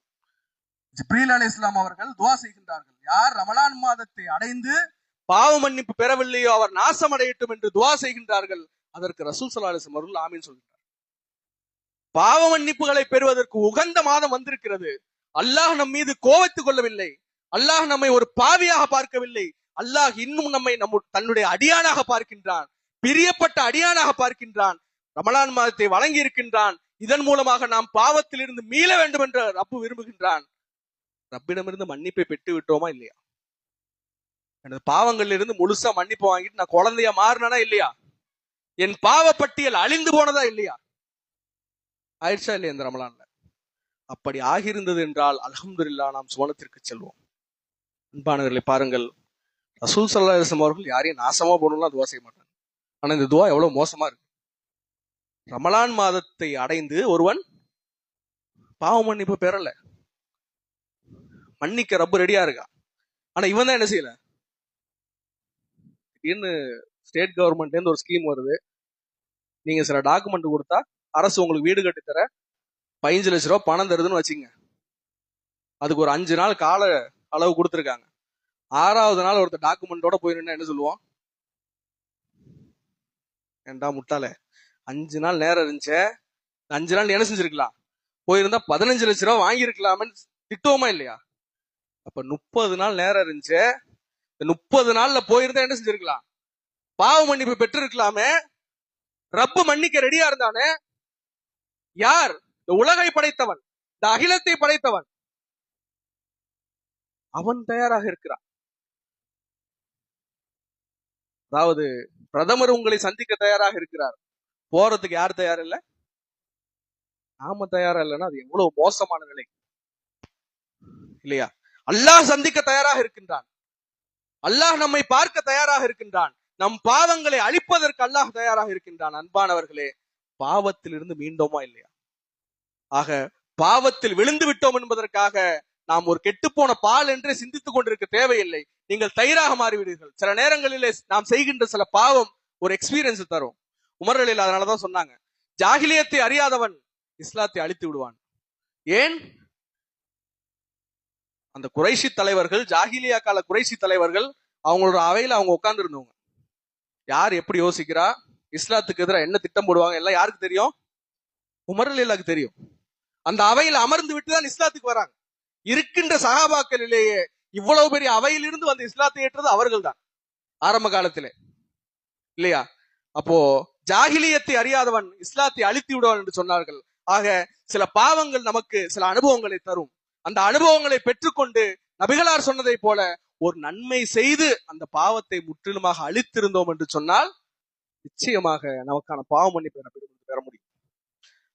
ஜிப்ரீல் அலைஹிஸ்ஸலாம் அவர்கள் துஆ செய்கின்றார்கள், யார் ரமலான் மாதத்தை அடைந்து பாவ மன்னிப்பு பெறவில்லையோ அவர் நாசம் அடையட்டும் என்று துஆ செய்கின்றார்கள். அதற்கு ரசூல் ஸல்லல்லாஹு அலைஹி வஸல்லம் அவர்கள் ஆமீன் சொல்கிறார். பாவ மன்னிப்புகளை பெறுவதற்கு உகந்த மாதம் வந்திருக்கிறது. அல்லாஹ் நம் மீது கோபத்துக் கொள்ளவில்லை, அல்லாஹ் நம்மை ஒரு பாவியாக பார்க்கவில்லை. அல்லாஹ் இன்னும் நம்மை தன்னுடைய அடியானாக பார்க்கின்றான், பிரியப்பட்ட அடியானாக பார்க்கின்றான். ரமலான் மாதத்தை வழங்கி இருக்கின்றான். இதன் மூலமாக நாம் பாவத்தில் இருந்து மீள வேண்டும் என்று ரப்பு விரும்புகின்றான். ரப்பிடமிருந்து மன்னிப்பை பெற்று விட்டோமா இல்லையா? எனது பாவங்கள்ல இருந்து முழுசா மன்னிப்பு வாங்கிட்டு நான் குழந்தையா மாறினா இல்லையா? என் பாவ பட்டியல் அழிந்து போனதா இல்லையா? ஆயிடுச்சா இல்லையா இந்த ரமலான்ல? அப்படி ஆகியிருந்தது என்றால் அல்ஹம்துலில்லாஹ், நாம் சுவனத்திற்கு செல்வோம். அன்பானவர்களை பாருங்கள், ரசூல் ஸல்லல்லாஹு அலைஹி வஸல்லம் அவர்கள் யாரையும் நாசமா போகணும்லாம் துவா செய்ய மாட்டாங்க. ஆனா இந்த துவா எவ்வளவு மோசமா இருக்கு. ரமலான் மாதத்தை அடைந்து ஒருவன் பாவ மன்னிப்பு பெறல, மன்னிக்க ரப்பு ரெடியா இருக்கா, ஆனா இவன் தான் என்ன செய்யல. திடீர்னு ஸ்டேட் கவர்மெண்ட்ல இருந்து ஒரு ஸ்கீம் வருது, நீங்க சில டாக்குமெண்ட் கொடுத்தா அரசு உங்களுக்கு வீடு கட்டி தர 15 லட்ச ரூபாய் பணம் தருதுன்னு வச்சுங்க. அதுக்கு ஒரு 5 நாள் கால அளவு கொடுத்துருக்காங்க. 6வது நாள் ஒருத்தர் டாக்குமெண்டோட போயிருந்தா என்ன சொல்லுவோம்? ஏண்டா முட்டாளே, 5 நாள் நேரம் இருந்துச்சு, 5 நாள் என்ன செஞ்சிருக்கலாம்? போயிருந்தா 15 லட்ச ரூபாய் வாங்கியிருக்கலாம்னு திட்டுவோமா இல்லையா? அப்ப 30 நாள் நேரம் இருந்துச்சு. இந்த 30 நாள்ல போயிருந்தா என்ன செஞ்சிருக்கலாம்? பாவ மன்னிப்பு பெற்று இருக்கலாமே. ரப்பு மன்னிக்க ரெடியா இருந்தானே. யார்? இந்த உலகை படைத்தவன், இந்த அகிலத்தை படைத்தவன், அவன் தயாராக இருக்கிறான். அதாவது பிரதமர் உங்களை சந்திக்க தயாராக இருக்கிறார், போறதுக்கு யார் தயார் இல்ல? நாம தயாரா இல்லைன்னா அது எவ்வளவு மோசமான நிலை இல்லையா? அல்லாஹ் சந்திக்க தயாராக இருக்கின்றான், அல்லாஹ் நம்மை பார்க்க தயாராக இருக்கின்றான், நம் பாவங்களை அழிப்பதற்கு அல்லாஹ் தயாராக இருக்கின்றான். அன்பானவர்களே, பாவத்தில் இருந்து மீண்டோமா இல்லையா? ஆக பாவத்தில் விழுந்து விட்டோம் என்பதற்காக நாம் ஒரு கெட்டுப்போன பால் என்றே சிந்தித்துக் கொண்டிருக்க தேவையில்லை. நீங்கள் தயிராக மாறிவிடுவீர்கள். சில நேரங்களிலே நாம் செய்கின்ற சில பாவம் ஒரு எக்ஸ்பீரியன்ஸ் தரும். உமர்களில் அதனாலதான் சொன்னாங்க, ஜாகிலியத்தை அறியாதவன் இஸ்லாத்தை அழித்து விடுவான். ஏன்? அந்த குறைஷி தலைவர்கள், ஜாகிலியா கால குறைஷி தலைவர்கள், அவங்களோட அவையில அவங்க உட்கார்ந்து இருந்தவங்க. யார் எப்படி யோசிக்கிறா, இஸ்லாத்துக்கு எதிராக என்ன திட்டம் போடுவாங்க எல்லாம் யாருக்கு தெரியும்? உமர்களிலாக்கு தெரியும். அந்த அவையில் அமர்ந்து விட்டுதான் இஸ்லாத்துக்கு வராங்க. இருக்கின்ற சஹாபாக்களிலேயே இவ்வளவு பெரிய அவையிலிருந்து வந்து இஸ்லாத்தை ஏற்றது அவர்கள் தான் ஆரம்ப காலத்திலே, இல்லையா? அப்போ ஜாகிலியத்தை அறியாதவன் இஸ்லாத்தை அழித்து விடுவான் என்று சொன்னார்கள். ஆக சில பாவங்கள் நமக்கு சில அனுபவங்களை தரும். அந்த அனுபவங்களை பெற்றுக்கொண்டு நபிகளார் சொன்னதை போல ஒரு நன்மை செய்து அந்த பாவத்தை முற்றிலுமாக அழித்திருந்தோம் என்று சொன்னால் நிச்சயமாக நமக்கான பாவ மன்னிப்பை பெற முடியும்.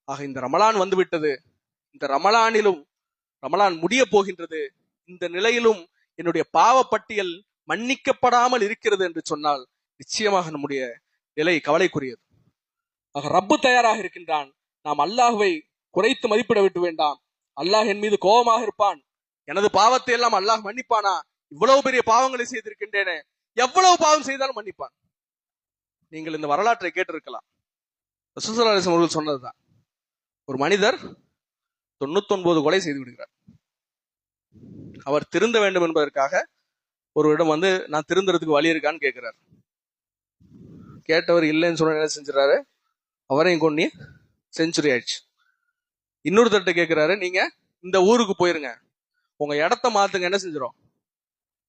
ஆக இந்த ரமலான் வந்துவிட்டது. இந்த ரமலானிலும் ரமலான் முடிய போகின்றது. இந்த நிலையிலும் என்னுடைய பாவ பட்டியல் மன்னிக்கப்படாமல் இருக்கிறது என்று சொன்னால் நிச்சயமாக நம்முடைய நிலை கவலைக்குரியது. ஆக ரப்பு தயாராக இருக்கின்றான். நாம் அல்லாஹ்வை குறைத்து மதிப்பிட விட்டு வேண்டாம். அல்லாஹ் என் மீது கோபமாக இருப்பான், எனது பாவத்தை எல்லாம் அல்லாஹ் மன்னிப்பானா? இவ்வளவு பெரிய பாவங்களை செய்திருக்கின்றேனே, எவ்வளவு பாவம் செய்தாலும் மன்னிப்பான். நீங்கள் இந்த வரலாற்றை கேட்டிருக்கலாம். ரசூல் ஸல்லல்லாஹு அலைஹி வஸல்லம் சொன்னதுதான். ஒரு மனிதர் 99 கொலை செய்து விடுகிறார். அவர் திருந்த வேண்டும் என்பதற்காக ஒருவரிடம் வந்து, நான் திருந்துறதுக்கு வழி இருக்கான்னு கேட்கிறார். கேட்டவர் இல்லைன்னு சொன்ன என்ன செஞ்சுறாரு? அவரையும் கொண்டு செஞ்சுரி ஆயிடுச்சு. இன்னொருத்தர்கிட்ட கேட்கிறாரு, நீங்க இந்த ஊருக்கு போயிருங்க, உங்க இடத்த மாத்துங்க, என்ன செஞ்சிடும்?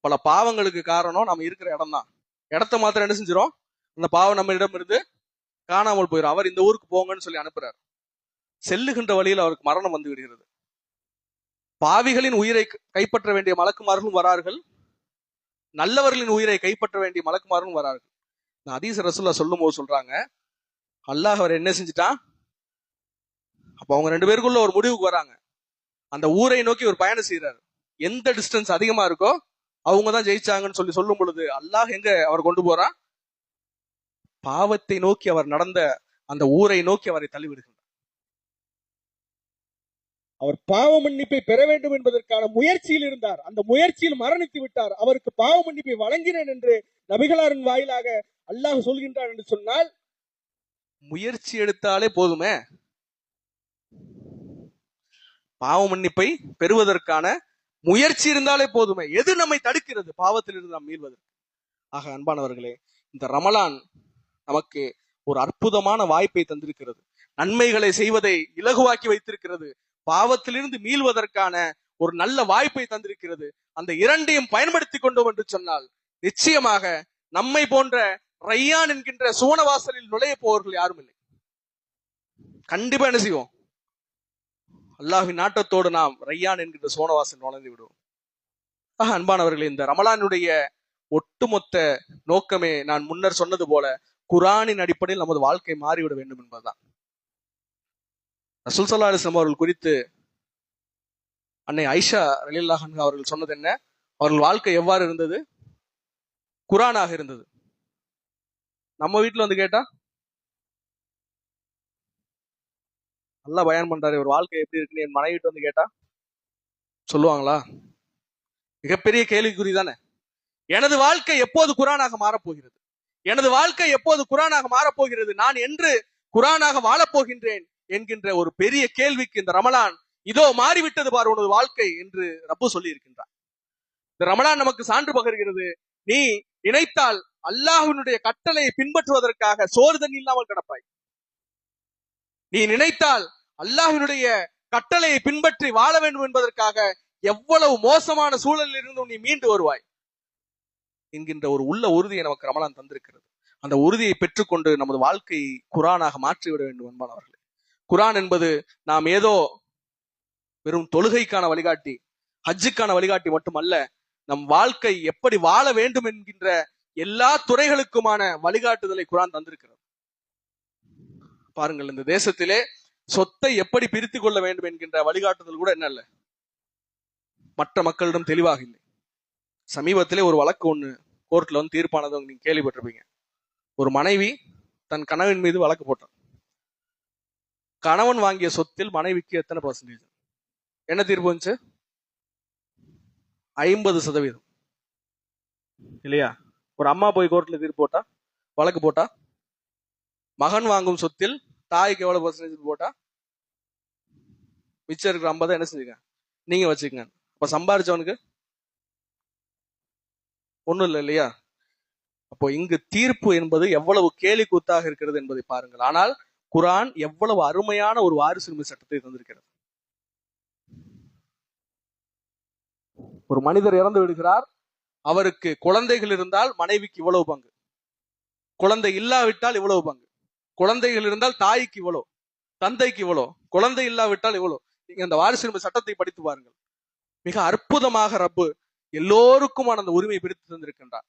பல பாவங்களுக்கு காரணம் நம்ம இருக்கிற இடம் தான். இடத்த மாத்திரம் என்ன செஞ்சிடும்? அந்த பாவம் நம்ம இடம் இருந்து காணாமல் போயிடும். அவர் இந்த ஊருக்கு போங்கன்னு சொல்லி அனுப்புறாரு. செல்லுகின்ற வழியில் அவருக்கு மரணம் வந்து விடுகிறது. பாவிகளின் உயிரை கைப்பற்ற வேண்டிய மலக்குமார்களும் வரார்கள், நல்லவர்களின் உயிரை கைப்பற்ற வேண்டிய மலக்குமார்களும் வரார்கள். ஹதீஸ் ரசூலுல்லாஹ் சொல்லும் போது சொல்றாங்க, அல்லாஹ் அவர் என்ன செஞ்சுட்டான்? அப்ப அவங்க 2 பேருக்குள்ள ஒரு முடிவுக்கு வராங்க. அந்த ஊரை நோக்கி ஒரு பயணம் செய்யறாரு. எந்த டிஸ்டன்ஸ் அதிகமா இருக்கோ அவங்க தான் ஜெயிச்சாங்கன்னு சொல்லி சொல்லும் பொழுது அல்லாஹ் எங்க அவர் கொண்டு போறான்? பாவத்தை நோக்கி அவர் நடந்த அந்த ஊரை நோக்கி அவரை தள்ளிவிடுகின்றார். அவர் பாவ மன்னிப்பை பெற வேண்டும் என்பதற்கான முயற்சியில் இருந்தார். அந்த முயற்சியில் மரணித்து விட்டார். அவருக்கு பாவ மன்னிப்பை வழங்கினேன் என்று நபிகளாரின் வாயிலாக அல்லாஹ் சொல்கின்றார் என்று சொன்னால், முயற்சி எடுத்தாலே போதுமே. பாவ மன்னிப்பை பெறுவதற்கான முயற்சி இருந்தாலே போதுமே. எது நம்மை தடுக்கிறது பாவத்திலிருந்து நாம் மீள்வதற்கு? ஆக அன்பானவர்களே, இந்த ரமலான் நமக்கு ஒரு அற்புதமான வாய்ப்பை தந்திருக்கிறது. நன்மைகளை செய்வதை இலகுவாக்கி வைத்திருக்கிறது. பாவத்திலிருந்து மீள்வதற்கான ஒரு நல்ல வாய்ப்பை தந்திருக்கிறது. அந்த இரண்டையும் பயன்படுத்தி கொண்டோம் என்று சொன்னால் நிச்சயமாக நம்மை போன்ற ரையான் என்கின்ற சுவனவாசலில் நுழைய போவர்கள் யாரும் இல்லை. கண்டிப்பா என்ன செய்வோம்? அல்லாஹ்வின் நாட்டத்தோடு நாம் ரையான் என்கின்ற சுவனவாசல் நுழைந்து விடுவோம். அன்பானவர்களே, இந்த ரமலானுடைய ஒட்டுமொத்த நோக்கமே நான் முன்னர் சொன்னது போல குர்ஆனின் அடிப்படையில் நமது வாழ்க்கை மாறிவிட வேண்டும் என்பதுதான். ரசூல் ஸல்லல்லாஹு அலைஹி வஸல்லம் அவர்கள் குறித்து அன்னை ஆயிஷா ரலியல்லாஹு அன்ஹா அவர்கள் சொன்னது என்ன? அவர்கள் வாழ்க்கை எவ்வாறு இருந்தது? குர்ஆனாக இருந்தது. நம்ம வீட்டுல வந்து கேட்டா நல்லா பயான் பண்றாரு, ஒரு வாழ்க்கை எப்படி இருக்குன்னு என் மனைவிட்டு வந்து கேட்டா சொல்லுவாங்களா? மிகப்பெரிய கேள்விக்குறி தானே. எனது வாழ்க்கை எப்போது குர்ஆனாக மாறப்போகிறது? எனது வாழ்க்கை எப்போது குர்ஆனாக மாறப்போகிறது? நான் என்று குர்ஆனாக வாழப்போகின்றேன் என்கின்ற ஒரு பெரிய கேள்விக்கு இந்த ரமலான் இதோ மாறிவிட்டது பார் உனது வாழ்க்கை என்று ரப்பு சொல்லி இருக்கின்றார். இந்த ரமலான் நமக்கு சான்று பகர்கிறது. நீ நினைத்தால் அல்லாஹ்வினுடைய கட்டளையை பின்பற்றுவதற்காக சோறு தண்ணி இல்லாமல் கிடப்பாய். நீ நினைத்தால் அல்லாஹ்வினுடைய கட்டளையை பின்பற்றி வாழ வேண்டும் என்பதற்காக எவ்வளவு மோசமான சூழலில் இருந்து நீ மீண்டு வருவாய் என்கின்ற ஒரு உள்ள உறுதியை நமக்கு ரமலான் தந்திருக்கிறது. அந்த உறுதியை பெற்றுக்கொண்டு நமது வாழ்க்கை குரானாக மாற்றிவிட வேண்டும் என்பானவர்களே. குரான் என்பது நாம் ஏதோ வெறும் தொழுகைக்கான வழிகாட்டி, ஹஜ்ஜுக்கான வழிகாட்டி மட்டுமல்ல, நம் வாழ்க்கை எப்படி வாழ வேண்டும் என்கின்ற எல்லா துறைகளுக்குமான வழிகாட்டுதலை குரான் தந்திருக்கிறது. பாருங்கள், இந்த தேசத்திலே சொத்தை எப்படி பிரித்து கொள்ள வேண்டும் என்கின்ற வழிகாட்டுதல் கூட என்ன இல்ல, மற்ற மக்களிடம் தெளிவாக இல்லை. சமீபத்திலே ஒரு வழக்கு ஒண்ணு கோர்ட்ல வந்து தீர்ப்பானது நீங்க கேள்விப்பட்டிருப்பீங்க. ஒரு மனைவி தன் கணவன் மீது வழக்கு போட்டான். கணவன் வாங்கிய சொத்தில் மனைவிக்கு எத்தனை %? என்ன தீர்ப்பு வந்துச்சு? 50% இல்லையா? ஒரு அம்மா போய் கோர்ட்ல தீர்ப்பு போட்டா, வழக்கு போட்டா, மகன் வாங்கும் சொத்தில் தாய்க்கு எவ்வளவு % போட்டா, மிச்சம் இருக்கிற 50 என்ன செஞ்சுங்க, நீங்க வச்சுக்கங்க. அப்ப சம்பாரிச்சவனுக்கு ஒண்ணும் இல்லை இல்லையா? அப்போ இங்கு தீர்ப்பு என்பது எவ்வளவு கேலி கூத்தாக இருக்கிறது என்பதை பாருங்கள். ஆனால் குரான் எவ்வளவு அருமையான ஒரு வாரிசுரிமை சட்டத்தை தந்திருக்கிறது. ஒரு மனிதர் இறந்து விடுகிறார், அவருக்கு குழந்தைகள் இருந்தால் மனைவிக்கு இவ்வளவு பங்கு, குழந்தை இல்லாவிட்டால் இவ்வளவு பங்கு, குழந்தைகள் இருந்தால் தாய்க்கு இவ்வளவு, தந்தைக்கு இவ்வளவு, குழந்தை இல்லாவிட்டால் இவ்வளவு. நீங்க அந்த வாரிசுரிமை சட்டத்தை படித்து பாருங்கள். மிக அற்புதமாக ரப்பு எல்லோருக்குமான அந்த உரிமை பிரித்து தந்திருக்கின்றார்.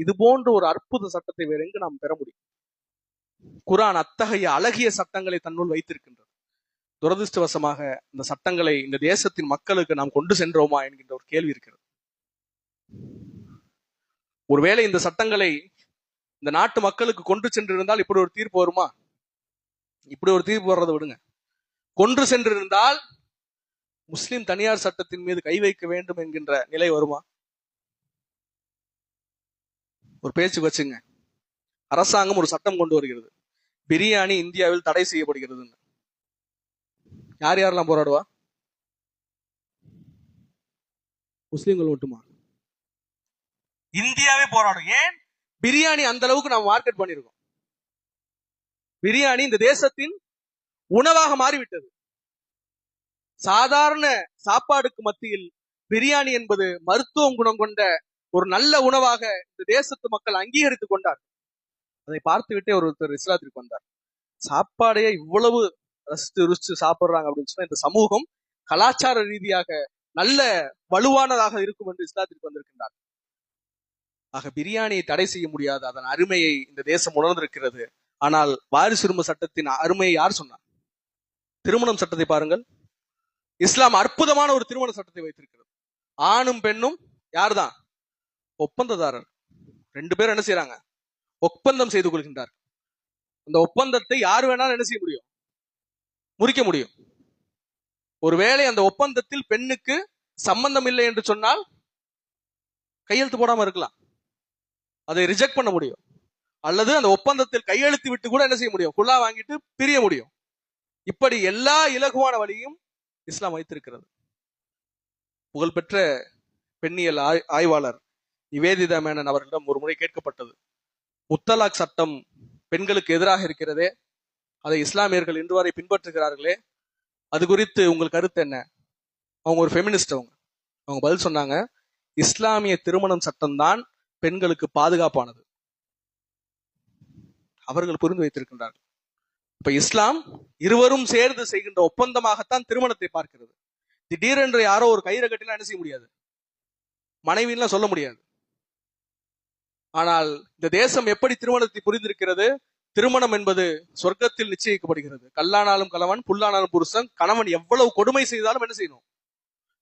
இது போன்ற ஒரு அற்புத சட்டத்தை வேற எங்கு நாம் பெற முடியும்? குரான் அத்தகைய அழகிய சட்டங்களை தன்னுள் வைத்திருக்கின்றது. துரதிருஷ்டவசமாக இந்த சட்டங்களை இந்த தேசத்தின் மக்களுக்கு நாம் கொண்டு சென்றோமா என்கின்ற ஒரு கேள்வி இருக்கிறது. ஒருவேளை இந்த சட்டங்களை இந்த நாட்டு மக்களுக்கு கொண்டு சென்றிருந்தால் இப்படி ஒரு தீர்ப்பு வருமா? இப்படி ஒரு தீர்ப்பு வர்றதை விடுங்க, கொண்டு சென்றிருந்தால் முஸ்லிம் தனியார் சட்டத்தின் மீது கை வைக்க வேண்டும் என்கின்ற நிலை வருமா? ஒரு பேச்சுக்கு வச்சுங்க, அரசாங்கம் ஒரு சட்டம் கொண்டு வருகிறது, பிரியாணி இந்தியாவில் தடை செய்யப்படுகிறது. யார் யாரெல்லாம் போராடுவா? முஸ்லிம்கள் மட்டுமா? இந்தியாவே போராடும். ஏன்? பிரியாணி அந்த அளவுக்கு நாம் மார்க்கெட் பண்ணிருக்கோம். பிரியாணி இந்த தேசத்தின் உணவாக மாறிவிட்டது. சாதாரண சாப்பாடுக்கு மத்தியில் பிரியாணி என்பது மருத்துவ குணம் கொண்ட ஒரு நல்ல உணவாக இந்த தேசத்து மக்கள் அங்கீகரித்துக் கொண்டார். அதை பார்த்துவிட்டே ஒருத்தர் இஸ்லாத்திற்கு வந்தார். சாப்பாடையே இவ்வளவு ரசித்து ருசித்து சாப்பிடுறாங்க அப்படின்னு சொன்னா இந்த சமூகம் கலாச்சார ரீதியாக நல்ல வலுவானதாக இருக்கும் என்று இஸ்லாத்திற்கு வந்திருக்கின்றார். ஆக பிரியாணியை தடை செய்ய முடியாது, அதன் அருமையை இந்த தேசம் உணர்ந்திருக்கிறது. ஆனால் வாரிசுரிமை சட்டத்தின் அருமையை யார் சொன்னார்? திருமணம் சட்டத்தை பாருங்கள். இஸ்லாம் அற்புதமான ஒரு திருமண சட்டத்தை வைத்திருக்கிறது. ஆணும் பெண்ணும் யார்தான்? ஒப்பந்ததாரர். 2 பேரும் என்ன செய்யறாங்க? ஒப்பந்தம் செய்து கொள்கின்றார். அந்த ஒப்பந்தத்தை யார் வேணாலும் என்ன செய்ய முடியும்? முறிக்க முடியும். ஒருவேளை அந்த ஒப்பந்தத்தில் பெண்ணுக்கு சம்பந்தம் இல்லை என்று சொன்னால் கையெழுத்து போடாம இருக்கலாம், அதை ரிஜெக்ட் பண்ண முடியும். அல்லது அந்த ஒப்பந்தத்தில் கையெழுத்து விட்டு கூட என்ன செய்ய முடியும்? குல்லா வாங்கிட்டு பிரிய முடியும். இப்படி எல்லா இலகுவான வழியும் இஸ்லாம் வைத்திருக்கிறது. புகழ்பெற்ற பெண்ணியல் ஆய்வாளர் நிவேதிதா மேனன் அவர்களிடம் ஒரு முறை கேட்கப்பட்டது, முத்தலாக் சட்டம் பெண்களுக்கு எதிராக இருக்கிறதே, அதை இஸ்லாமியர்கள் இன்று வரை பின்பற்றுகிறார்களே, அது குறித்து உங்கள் கருத்து என்ன? அவங்க ஒரு ஃபெமினிஸ்ட். அவங்க பதில் சொன்னாங்க, இஸ்லாமிய திருமணம் சட்டம்தான் பெண்களுக்கு பாதுகாப்பானது. அவர்கள் புரிந்து வைத்திருக்கின்றார்கள். இப்ப இஸ்லாம் இருவரும் சேர்ந்து செய்கின்ற ஒப்பந்தமாகத்தான் திருமணத்தை பார்க்கிறது. திடீரென்று யாரோ ஒரு கயிறை கட்டினா என்ன செய்ய முடியாது? மனைவின்லாம் சொல்ல முடியாது. ஆனால் இந்த தேசம் எப்படி திருமணத்தை புரிந்திருக்கிறது? திருமணம் என்பது சொர்க்கத்தில் நிச்சயிக்கப்படுகிறது. கல்லானாலும் கணவன், புல்லானாலும் புருஷன். கணவன் எவ்வளவு கொடுமை செய்தாலும் என்ன செய்யணும்?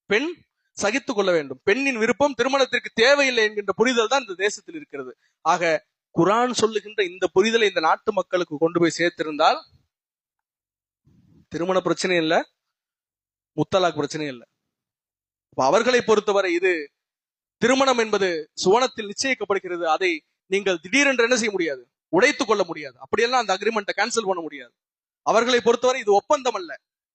பெண் சகித்துக் கொள்ள வேண்டும். பெண்ணின் விருப்பம் திருமணத்திற்கு தேவையில்லை என்கின்ற புரிதல் தான் இந்த தேசத்தில் இருக்கிறது. ஆக குரான் சொல்லுகின்ற இந்த புரிதலை இந்த நாட்டு மக்களுக்கு கொண்டு போய் சேர்த்திருந்தால் திருமண பிரச்சனை இல்லை, முத்தலாக் பிரச்சனை இல்லை. அவர்களை பொறுத்தவரை இது திருமணம் என்பது சுவனத்தில் நிச்சயிக்கப்படுகிறது. அதை நீங்கள் திடீரென்று என்ன செய்ய முடியாது? உடைத்துக் கொள்ள முடியாது. அப்படியெல்லாம் அந்த அக்ரிமெண்ட்டை கேன்சல் பண்ண முடியாது. அவர்களை பொறுத்தவரை இது ஒப்பந்தம் அல்ல.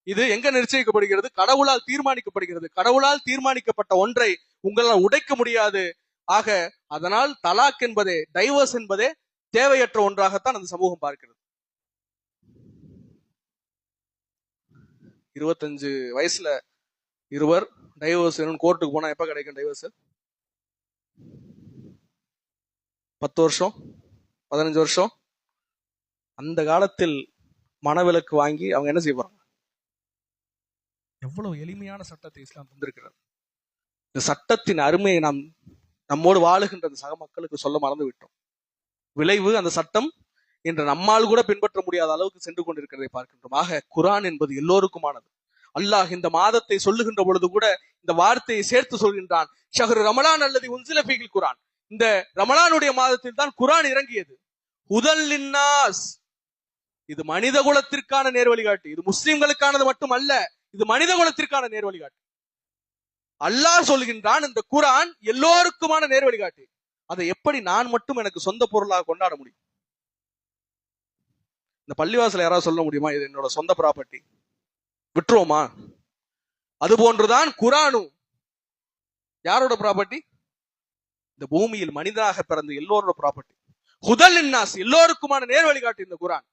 இது எங்க நிச்சயிக்கப்படுகிறது? கடவுளால் தீர்மானிக்கப்படுகிறது. கடவுளால் தீர்மானிக்கப்பட்ட ஒன்றை உங்களால் உடைக்க முடியாது. ஆக அதனால் தலாக் என்பதே, டைவர்ஸ் என்பதே தேவையற்ற ஒன்றாகத்தான் அந்த சமூகம் பார்க்கிறது. 25 வயசுல இருவர் டைவர்ஸ் கோர்ட்டுக்கு போனா எப்ப கிடைக்கும் டைவர்ஸ்? 10 வருஷம் 15 வருஷம். அந்த காலத்தில் மனவிலக்கு வாங்கி அவங்க என்ன செய்ய போறாங்க? எவ்வளவு எளிமையான சட்டத்தை இஸ்லாம் தந்திருக்கிறது. இந்த சட்டத்தின் அருமையை நாம் நம்மோடு வாழுகின்ற சக மக்களுக்கு சொல்ல மறந்து விட்டோம். விளைவு அந்த சட்டம் இன்று நம்மால் கூட பின்பற்ற முடியாத அளவுக்கு சென்று கொண்டிருக்கிறதை பார்க்கின்றோம். ஆக குர்ஆன் என்பது எல்லோருக்குமானது. அல்லாஹ் இந்த மாதத்தை சொல்லுகின்ற பொழுது கூட இந்த வார்த்தையை சேர்த்து சொல்கின்றான். ஷஹ்ரு ரமலான் அல்லது உன்சில ஃபீஹில் குர்ஆன். இந்த ரமலானுடைய மாதத்தில் தான் குர்ஆன் இறங்கியது. ஹுதல் லின்னாஸ், இது மனித குலத்திற்கான நேர் வழிகாட்டு. இது முஸ்லிம்களுக்கானது மட்டுமல்ல, இது மனித குலத்திற்கான நேர் வழிகாட்டு. அல்லாஹ் சொல்கின்றான் இந்த குர்ஆன் எல்லோருக்குமான நேர் வழிகாட்டு. அதை எப்படி நான் மட்டும் எனக்கு சொந்த பொருளாக கொண்டாட முடியும்? இந்த பள்ளிவாசல யாராவது சொல்ல முடியுமா இது என்னோட சொந்த ப்ராப்பர்ட்டி? விட்டுருவோமா? அது போன்றுதான் குர்ஆனும் யாரோட ப்ராப்பர்ட்டி? இந்த பூமியில் மனிதனாக பிறந்த எல்லோரோட ப்ராப்பர்ட்டி. ஹுதல் லின்னாஸ், எல்லோருக்குமான நேர் வழிகாட்டு இந்த குர்ஆன்.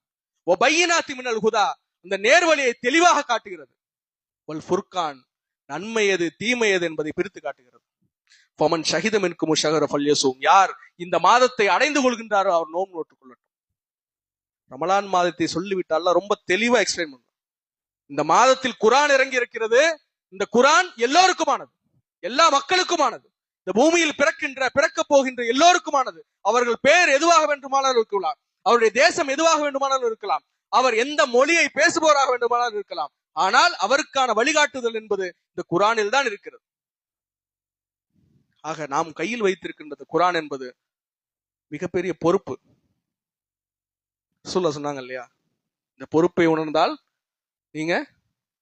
வ பையினாத்தி மினல் ஹுதா, இந்த நேர்வழியை தெளிவாக காட்டுகிறது. வல் ஃபுர்கான், நன்மை எது தீமை எது என்பதை பிரித்து காட்டுகிறது. ஃபமன் ஷஹித மின்கும் ஷஹர ஃபல்யஸூம், யார் இந்த மாதத்தை அடைந்து கொள்கின்றாரோ அவர் நோன்பு நோட்டுக் கொள்ளட்டும். ரமலான் மாதத்தை சொல்லிவிட்டால் ரொம்ப தெளிவா எக்ஸ்பிளைன் பண்ணும். இந்த மாதத்தில் குர்ஆன் இறங்கி இருக்கிறது. இந்த குர்ஆன் எல்லோருக்குமானது, எல்லா மக்களுக்குமானது. இந்த பூமியில் பிறக்க போகின்ற எல்லோருக்குமானது. அவர்கள் பேர் எதுவாக வேண்டுமானாலும் இருக்கலாம், அவருடைய தேசம் எதுவாக வேண்டுமானாலும் இருக்கலாம், அவர் எந்த மொழியை பேசுபவராக வேண்டுமானாலும் இருக்கலாம். ஆனால் அவருக்கான வழிகாட்டுதல் என்பது இந்த குர்ஆனில் தான் இருக்கிறது. ஆக நாம் கையில் வைத்திருக்கின்றது குர்ஆன் என்பது மிகப்பெரிய பொறுப்பு. சொன்னாங்க இல்லையா, இந்த பொறுப்பை உணர்ந்தால் நீங்க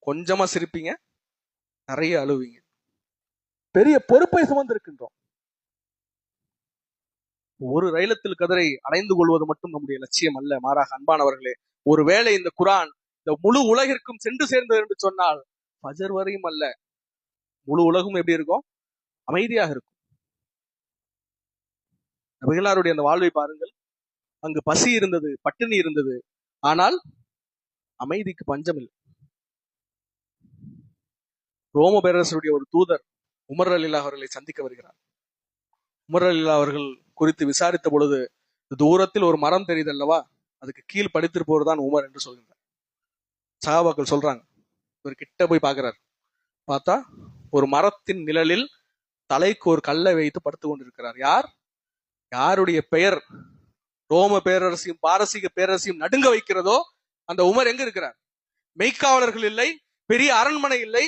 கொஞ்சமா சிரிப்பீங்க, நிறைய அழுவீங்க. பெரிய பொறுப்பை சுமந்திருக்கின்றோம். ஒரு லைலத்துல் கத்ரை அடைந்து கொள்வது மட்டும் நம்முடைய லட்சியம் அல்ல. மாறாக அன்பானவர்களே, ஒருவேளை இந்த குர்ஆன் இந்த முழு உலகிற்கும் சென்று சேர்ந்தது என்று சொன்னால் ஃபஜர் வரையும் அல்ல, முழு உலகம் எப்படி இருக்கும்? அமைதியாக இருக்கும். நபிகளாருடைய அந்த வாழ்வை பாருங்கள். அங்கு பசி இருந்தது, பட்டினி இருந்தது, ஆனால் அமைதிக்கு பஞ்சம் இல்லை. ரோம பேரரசருடைய ஒரு தூதர் உமர் ரலியல்லாஹு அவர்களை சந்திக்க வருகிறார். உமர் ரலியல்லாஹு அவர்கள் குறித்து விசாரித்த பொழுது, தூரத்தில் ஒரு மரம் தெரியுது அல்லவா, அதுக்கு கீழ் படித்திருப்பவர் தான் உமர் என்று சொல்கின்றார். சஹாபாக்கள் சொல்றாங்க, இவர் கிட்ட போய் பார்க்கிறார். பார்த்தா ஒரு மரத்தின் நிழலில் தலைக்கு ஒரு கல்லை வைத்து படுத்து கொண்டிருக்கிறார். யார்? யாருடைய பெயர் ரோம பேரரசையும் பாரசீக பேரரசையும் நடுங்க வைக்கிறதோ அந்த உமர் எங்க இருக்கிறார்? மெய்க்காவலர்கள் இல்லை, பெரிய அரண்மனை இல்லை,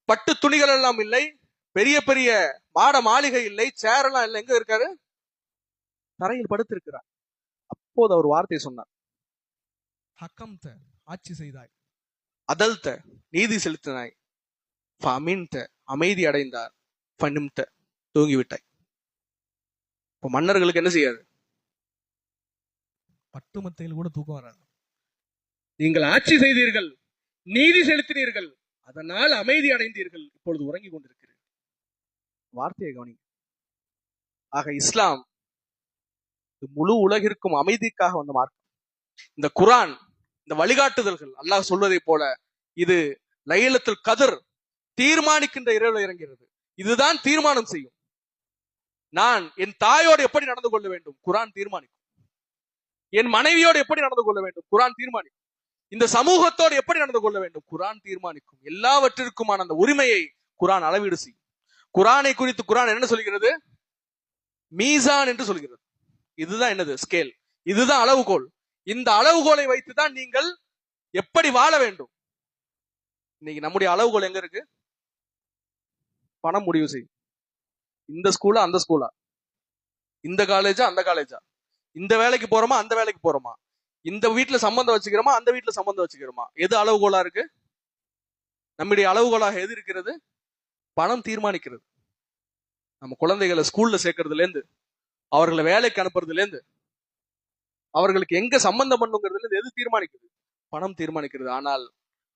பட்டு துணிகள் எல்லாம் இல்லை, பெரிய பெரிய மாட மாளிகை இல்லை, சேர் எல்லாம் இல்லை. எங்க இருக்காரு? தரையில் படுத்திருக்கிறார். அப்போது அவர் வார்த்தை சொன்னார், ஹக்கம்த, ஆட்சி செய்தாய், அதல்த, நீதி செலுத்தினாய், ஃபஅமின்த, அமைதி அடைந்தார், ஃபனிம்த, தூங்கிவிட்டாய். இப்ப மன்னர்களுக்கு என்ன செய்யாது? பட்டு மத்தையில் கூட தூக்கம் வராது. நீங்கள் ஆட்சி செய்தீர்கள், நீதி செலுத்தினீர்கள், அதனால் அமைதி அடைந்தீர்கள், இப்பொழுது உறங்கிக் கொண்டிருக்கிறீர்கள். வார்த்தையை கவனிங்க. ஆக இஸ்லாம் முழு உலகிற்கும் அமைதிக்காக வந்த மார்க்கம். இந்த குர்ஆன், இந்த வழிகாட்டுதல்கள் அல்லாஹ் சொல்வதை போல இது லைலத்துல் கத்ர் தீர்மானிக்கின்ற இரவில் இறங்கிறது. இதுதான் தீர்மானம் செய்யும். நான் என் தாயோடு எப்படி நடந்து கொள்ள வேண்டும், குர்ஆன் தீர்மானிக்கும். என் மனைவியோடு எப்படி நடந்து கொள்ள வேண்டும், குர்ஆன் தீர்மானிக்கும். இந்த சமூகத்தோடு எப்படி நடந்து கொள்ள வேண்டும், குர்ஆன் தீர்மானிக்கும். எல்லாவற்றிற்குமான அந்த உரிமையை குர்ஆன் அளவீடு செய்யும். குர்ஆனை குறித்து குர்ஆன் என்ன சொல்கிறது? மீசான் என்று சொல்கிறது. இதுதான் என்னது? ஸ்கேல். இதுதான் அளவுகோல். இந்த அளவுகோலை வைத்துதான் நீங்கள் எப்படி வாழ வேண்டும். இன்னைக்கு நம்முடைய அளவுகோல் எங்க இருக்கு? பணம் முடிவு செய்யும். இந்த ஸ்கூலா அந்த ஸ்கூலா, இந்த காலேஜா அந்த காலேஜா, இந்த வேலைக்கு போறோமா அந்த வேலைக்கு போறோமா, இந்த வீட்டுல சம்பந்தம் வச்சுக்கிறோமா அந்த வீட்டுல சம்பந்தம் வச்சுக்கிறோமா, எது அளவுகோலா இருக்கு? நம்முடைய அளவுகோலாக எது இருக்கிறது? பணம் தீர்மானிக்கிறது. நம்ம குழந்தைகளை ஸ்கூல்ல சேர்க்கறதுல இருந்து, அவர்களை வேலைக்கு அனுப்புறதுல இருந்து, அவர்களுக்கு எங்க சம்பந்தம் பண்ணுங்கிறதுல இருந்து எது தீர்மானிக்குது? பணம் தீர்மானிக்கிறது. ஆனால்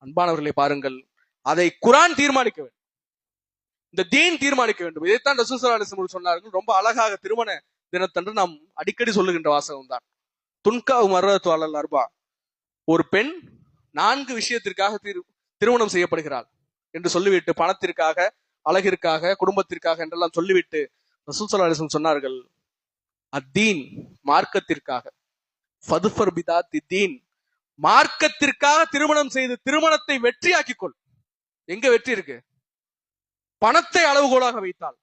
அன்பானவர்களை பாருங்கள், அதை குர்ஆன் தீர்மானிக்க வேண்டும், இந்த தீன் தீர்மானிக்க வேண்டும். இதைத்தான் ரசூல் ஸல்லல்லாஹு அலைஹி வஸல்லம் சொன்னார்கள். ரொம்ப அழகாக திருமண தினத்தன்று நாம் அடிக்கடி சொல்லுகின்ற வாசகம் தான், துன்கா மர்ரத்து அலல் அர்பா. ஒரு பெண் 4 விஷயத்திற்காக திருமணம் செய்யப்படுகிறாள் என்று சொல்லிவிட்டு, பணத்திற்காக, அழகிற்காக, குடும்பத்திற்காக என்றெல்லாம் சொல்லிவிட்டு ரசூல் ஸல்லல்லாஹு அலைஹி வஸல்லம் சொன்னார்கள், அத்தீன் மார்க்கத்திற்காக, ஃபதுஃபர் பிதாத்தி தீன், மார்க்கத்திற்காக திருமணம் செய்து திருமணத்தை வெற்றியாக்கிக் கொள். எங்க வெற்றி இருக்கு? பணத்தை அளவுகோலாக வைத்தால்,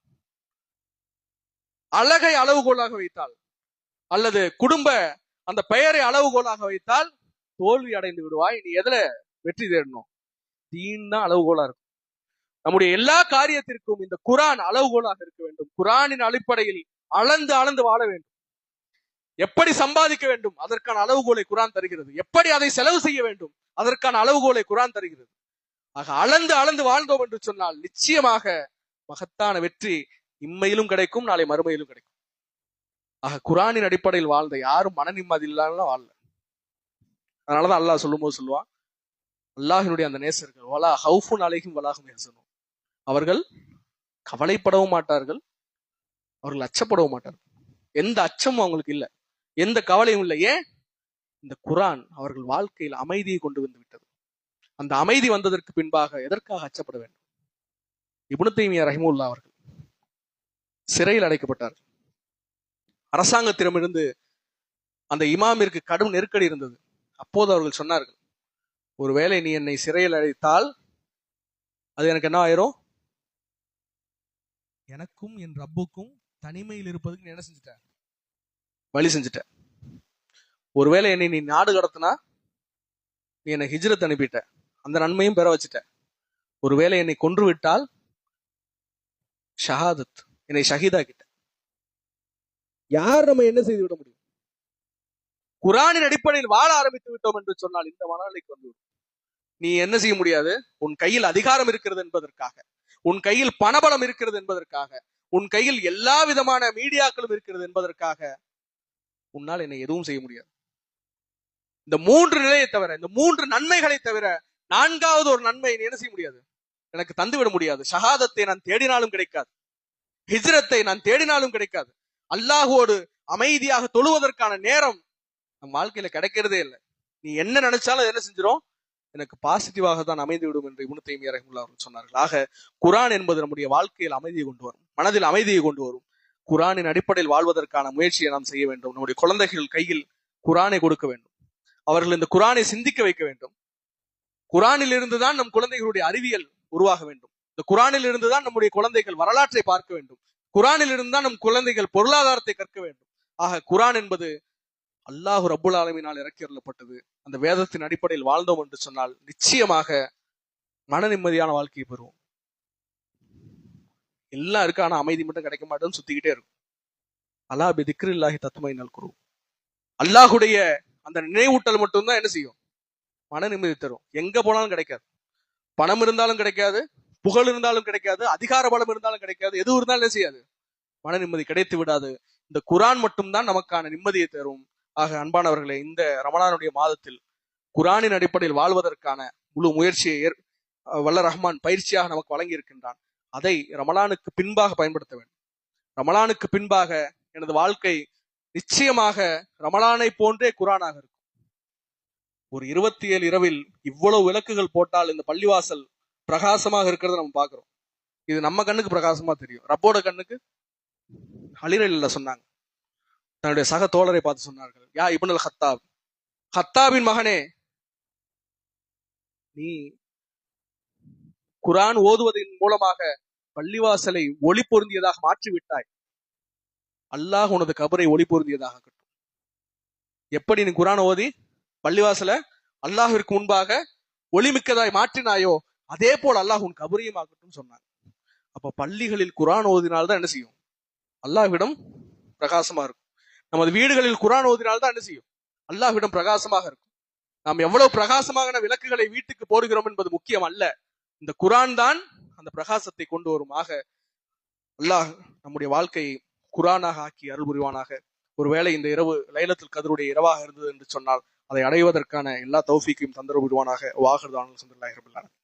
அழகை அளவுகோலாக வைத்தால், அல்லது குடும்ப அந்த பெயரை அளவுகோலாக வைத்தால் தோல்வி அடைந்து விடுவாய். நீ எதுல வெற்றி தேடணும்? தீன் தான் அளவுகோலா இருக்கும். நம்முடைய எல்லா காரியத்திற்கும் இந்த குர்ஆன் அளவுகோலாக இருக்க வேண்டும். குர்ஆனின் அடிப்படையில் அளந்து அளந்து வாழ வேண்டும். எப்படி சம்பாதிக்க வேண்டும் அதற்கான அளவுகோலை குர்ஆன் தருகிறது. எப்படி அதை செலவு செய்ய வேண்டும் அதற்கான அளவுகோலை குர்ஆன் தருகிறது. ஆக அளந்து அளந்து வாழ்ந்தோம் என்று சொன்னால் நிச்சயமாக மகத்தான வெற்றி இம்மையிலும் கிடைக்கும், நாளை மறுமையிலும் கிடைக்கும். ஆக குர்ஆனின் அடிப்படையில் வாழ்ந்த யாரும் மன நிம்மதி இல்லாம வாழல. அதனாலதான் அல்லாஹ் சொல்லும்போது சொல்லுவான், அல்லாஹினுடைய அந்த நேசர்கள் வலா ஹவுஃபுன் அலைஹிம் வலா ஹும் யஹ்சனூன், அவர்கள் கவலைப்படவும் மாட்டார்கள், அவர்கள் அச்சப்படவும் மாட்டார்கள். எந்த அச்சமும் அவங்களுக்கு இல்லை, எந்த கவலையும் இல்லை. ஏன்? இந்த குர்ஆன் அவர்கள் வாழ்க்கையில் அமைதியை கொண்டு வந்து விட்டது. அந்த அமைதி வந்ததற்கு பின்பாக எதற்காக அச்சப்பட வேண்டும்? இப்னு தைமியா ரஹிமஹுல்லாஹ் அவர்கள் சிறையில் அடைக்கப்பட்டார்கள். அரசாங்கத்திடமிருந்து அந்த இமாமிற்கு கடும் நெருக்கடி இருந்தது. அப்போது அவர்கள் சொன்னார்கள், ஒருவேளை நீ என்னை சிறையில் அடைத்தால் அது எனக்கு என்ன ஆயிரும்? எனக்கும் என் ரப்புக்கும் தனிமையில் இருப்பதுக்கு நீ என்ன செஞ்சுட்ட? வழி செஞ்சுட்ட. ஒருவேளை என்னை நீ நாடு கடத்தினா நீ என்னை ஹிஜ்ரத் அனுப்பிட்ட, அந்த நன்மையும் பெற வச்சுட்ட. ஒருவேளை என்னை கொன்று விட்டால் ஷஹாதத், என்னை ஷஹீதாக்கிட்ட. யார் நம்ம என்ன செய்து விட முடியும்? குர்ஆனின் அடிப்படையில் வாழ ஆரம்பித்து விட்டோம் என்று சொன்னால் இந்த மனநிலைக்கு வந்துவிடும். நீ என்ன செய்ய முடியாது? உன் கையில் அதிகாரம் இருக்கிறது என்பதற்காக, உன் கையில் பணபலம் இருக்கிறது என்பதற்காக, உன் கையில் எல்லா விதமான மீடியாக்களும் இருக்கிறது என்பதற்காக உன்னால் என்னை எதுவும் செய்ய முடியாது. இந்த மூன்று நிலையை தவிர, இந்த மூன்று நன்மைகளை தவிர நான்காவது ஒரு நன்மை நீ என்ன செய்ய முடியாது, எனக்கு தந்துவிட முடியாது. ஷஹாதத்தை நான் தேடினாலும் கிடைக்காது, ஹிஜ்ரத்தை நான் தேடினாலும் கிடைக்காது, அல்லாஹ்வோடு அமைதியாக தொழுவதற்கான நேரம் நம் வாழ்க்கையில கிடைக்கிறதே இல்லை. நீ என்ன நினைச்சாலும் என்ன செஞ்சிடும், எனக்கு பாசிட்டிவாக தான் அமைந்து விடும் என்று இப்னு தைமியா ரஹிமஹுல்லாஹ் அவர்கள் சொன்னார்கள். ஆக குர்ஆன் என்பது நம்முடைய வாழ்க்கையில் அமைதியை கொண்டு வரும், மனதில் அமைதியை கொண்டு வரும். குர்ஆனின் அடிப்படையில் வாழ்வதற்கான முயற்சியை நாம் செய்ய வேண்டும். நம்முடைய குழந்தைகள் கையில் குர்ஆனை கொடுக்க வேண்டும். அவர்கள் இந்த குர்ஆனை சிந்திக்க வைக்க வேண்டும். குர்ஆனில் இருந்துதான் நம் குழந்தைகளுடைய அறிவியல் உருவாக வேண்டும். இந்த குர்ஆனில் இருந்துதான் நம்முடைய குழந்தைகள் வரலாற்றை பார்க்க வேண்டும். குர்ஆனில் இருந்துதான் நம் குழந்தைகள் பொருளாதாரத்தை கற்க வேண்டும். ஆக குர்ஆன் என்பது அல்லாஹ் ரப்புல் ஆலமீனால் இறக்கி அருளப்பட்டது. அந்த வேதத்தின் அடிப்படையில் வாழ்ந்தோம் என்று சொன்னால் நிச்சயமாக மன நிம்மதியான வாழ்க்கையை பெறுவோம். எல்லாம் இருக்கு, ஆனா அமைதி மட்டும் கிடைக்க மாட்டேன்னு சுத்திக்கிட்டே இருக்கும். அலா பி திக்ரில்லாஹி தத்மைனுல் குலூப், அல்லாஹுடைய அந்த நினைவூட்டல் மட்டும்தான் என்ன செய்யும், மன நிம்மதி தரும். எங்க போனாலும் கிடைக்காது. பணம் இருந்தாலும் கிடைக்காது, புகழ் இருந்தாலும் கிடைக்காது, அதிகார பலம் இருந்தாலும் கிடைக்காது, எது இருந்தாலும் என்ன செய்யாது, மன நிம்மதி கிடைத்து விடாது. இந்த குர்ஆன் மட்டும்தான் நமக்கான நிம்மதியை தரும். ஆக அன்பானவர்களே, இந்த ரமலானுடைய மாதத்தில் குர்ஆனின் அடிப்படையில் வாழ்வதற்கான முழு முயற்சியை வல்ல ரஹ்மான் பயிற்சியாக நமக்கு வழங்கி இருக்கின்றான். அதை ரமலானுக்கு பின்பாக பயன்படுத்த வேண்டும். ரமலானுக்கு பின்பாக எனது வாழ்க்கை நிச்சயமாக ரமலானை போன்றே குர்ஆனாக இருக்கும். ஒரு 27 இரவில் இவ்வளவு விளக்குகள் போட்டால் இந்த பள்ளிவாசல் பிரகாசமாக இருக்கிறத நம்ம பாக்குறோம். இது நம்ம கண்ணுக்கு பிரகாசமா தெரியும், ரப்போட கண்ணுக்கு அலிரலில் சொன்னாங்க. தன்னுடைய சக தோழரை பார்த்து சொன்னார்கள், யா இப்னுல் ஹத்தாப், ஹத்தாபின் மகனே, நீ குர்ஆன் ஓதுவதன் மூலமாக பள்ளிவாசலை ஒளி பொருந்தியதாக மாற்றி விட்டாய். அல்லாஹ் உனது கபரை ஒளி பொருந்தியதாக கட்டும். எப்படி நீ குர்ஆன் ஓதி பள்ளிவாசல அல்லாஹ்விற்கு முன்பாக ஒளிமிக்கதாய் மாற்றினாயோ அதே போல் அல்லாஹ் உன் கபரையும் ஆகட்டும் சொன்னாங்க. அப்ப பள்ளிகளில் குர்ஆன் ஓதினால்தான் என்ன செய்யும், அல்லாஹ்விடம் பிரகாசமா இருக்கும். நமது வீடுகளில் குர்ஆன் ஓதினால்தான் என்ன செய்யும், அல்லாஹ்விடம் பிரகாசமாக இருக்கும். நாம் எவ்வளவு பிரகாசமான விளக்குகளை வீட்டுக்கு போடுகிறோம் என்பது முக்கியம் அல்ல, இந்த குர்ஆன் தான் அந்த பிரகாசத்தை கொண்டு வரும். ஆக அல்லாஹ் நம்முடைய வாழ்க்கையை குர்ஆனாக ஆக்கி அருள் புரிவானாக. ஒருவேளை இந்த இரவு லைலத்துல் கத்ருடைய இரவாக இருந்தது என்று சொன்னால் அதை அடைவதற்கான எல்லா தௌஃபீக்கையும் தந்தருள் புரிவானாக. வாஹிர் தஅவானா அல்ஹம்துலில்லாஹி ரப்பில் ஆலமீன்.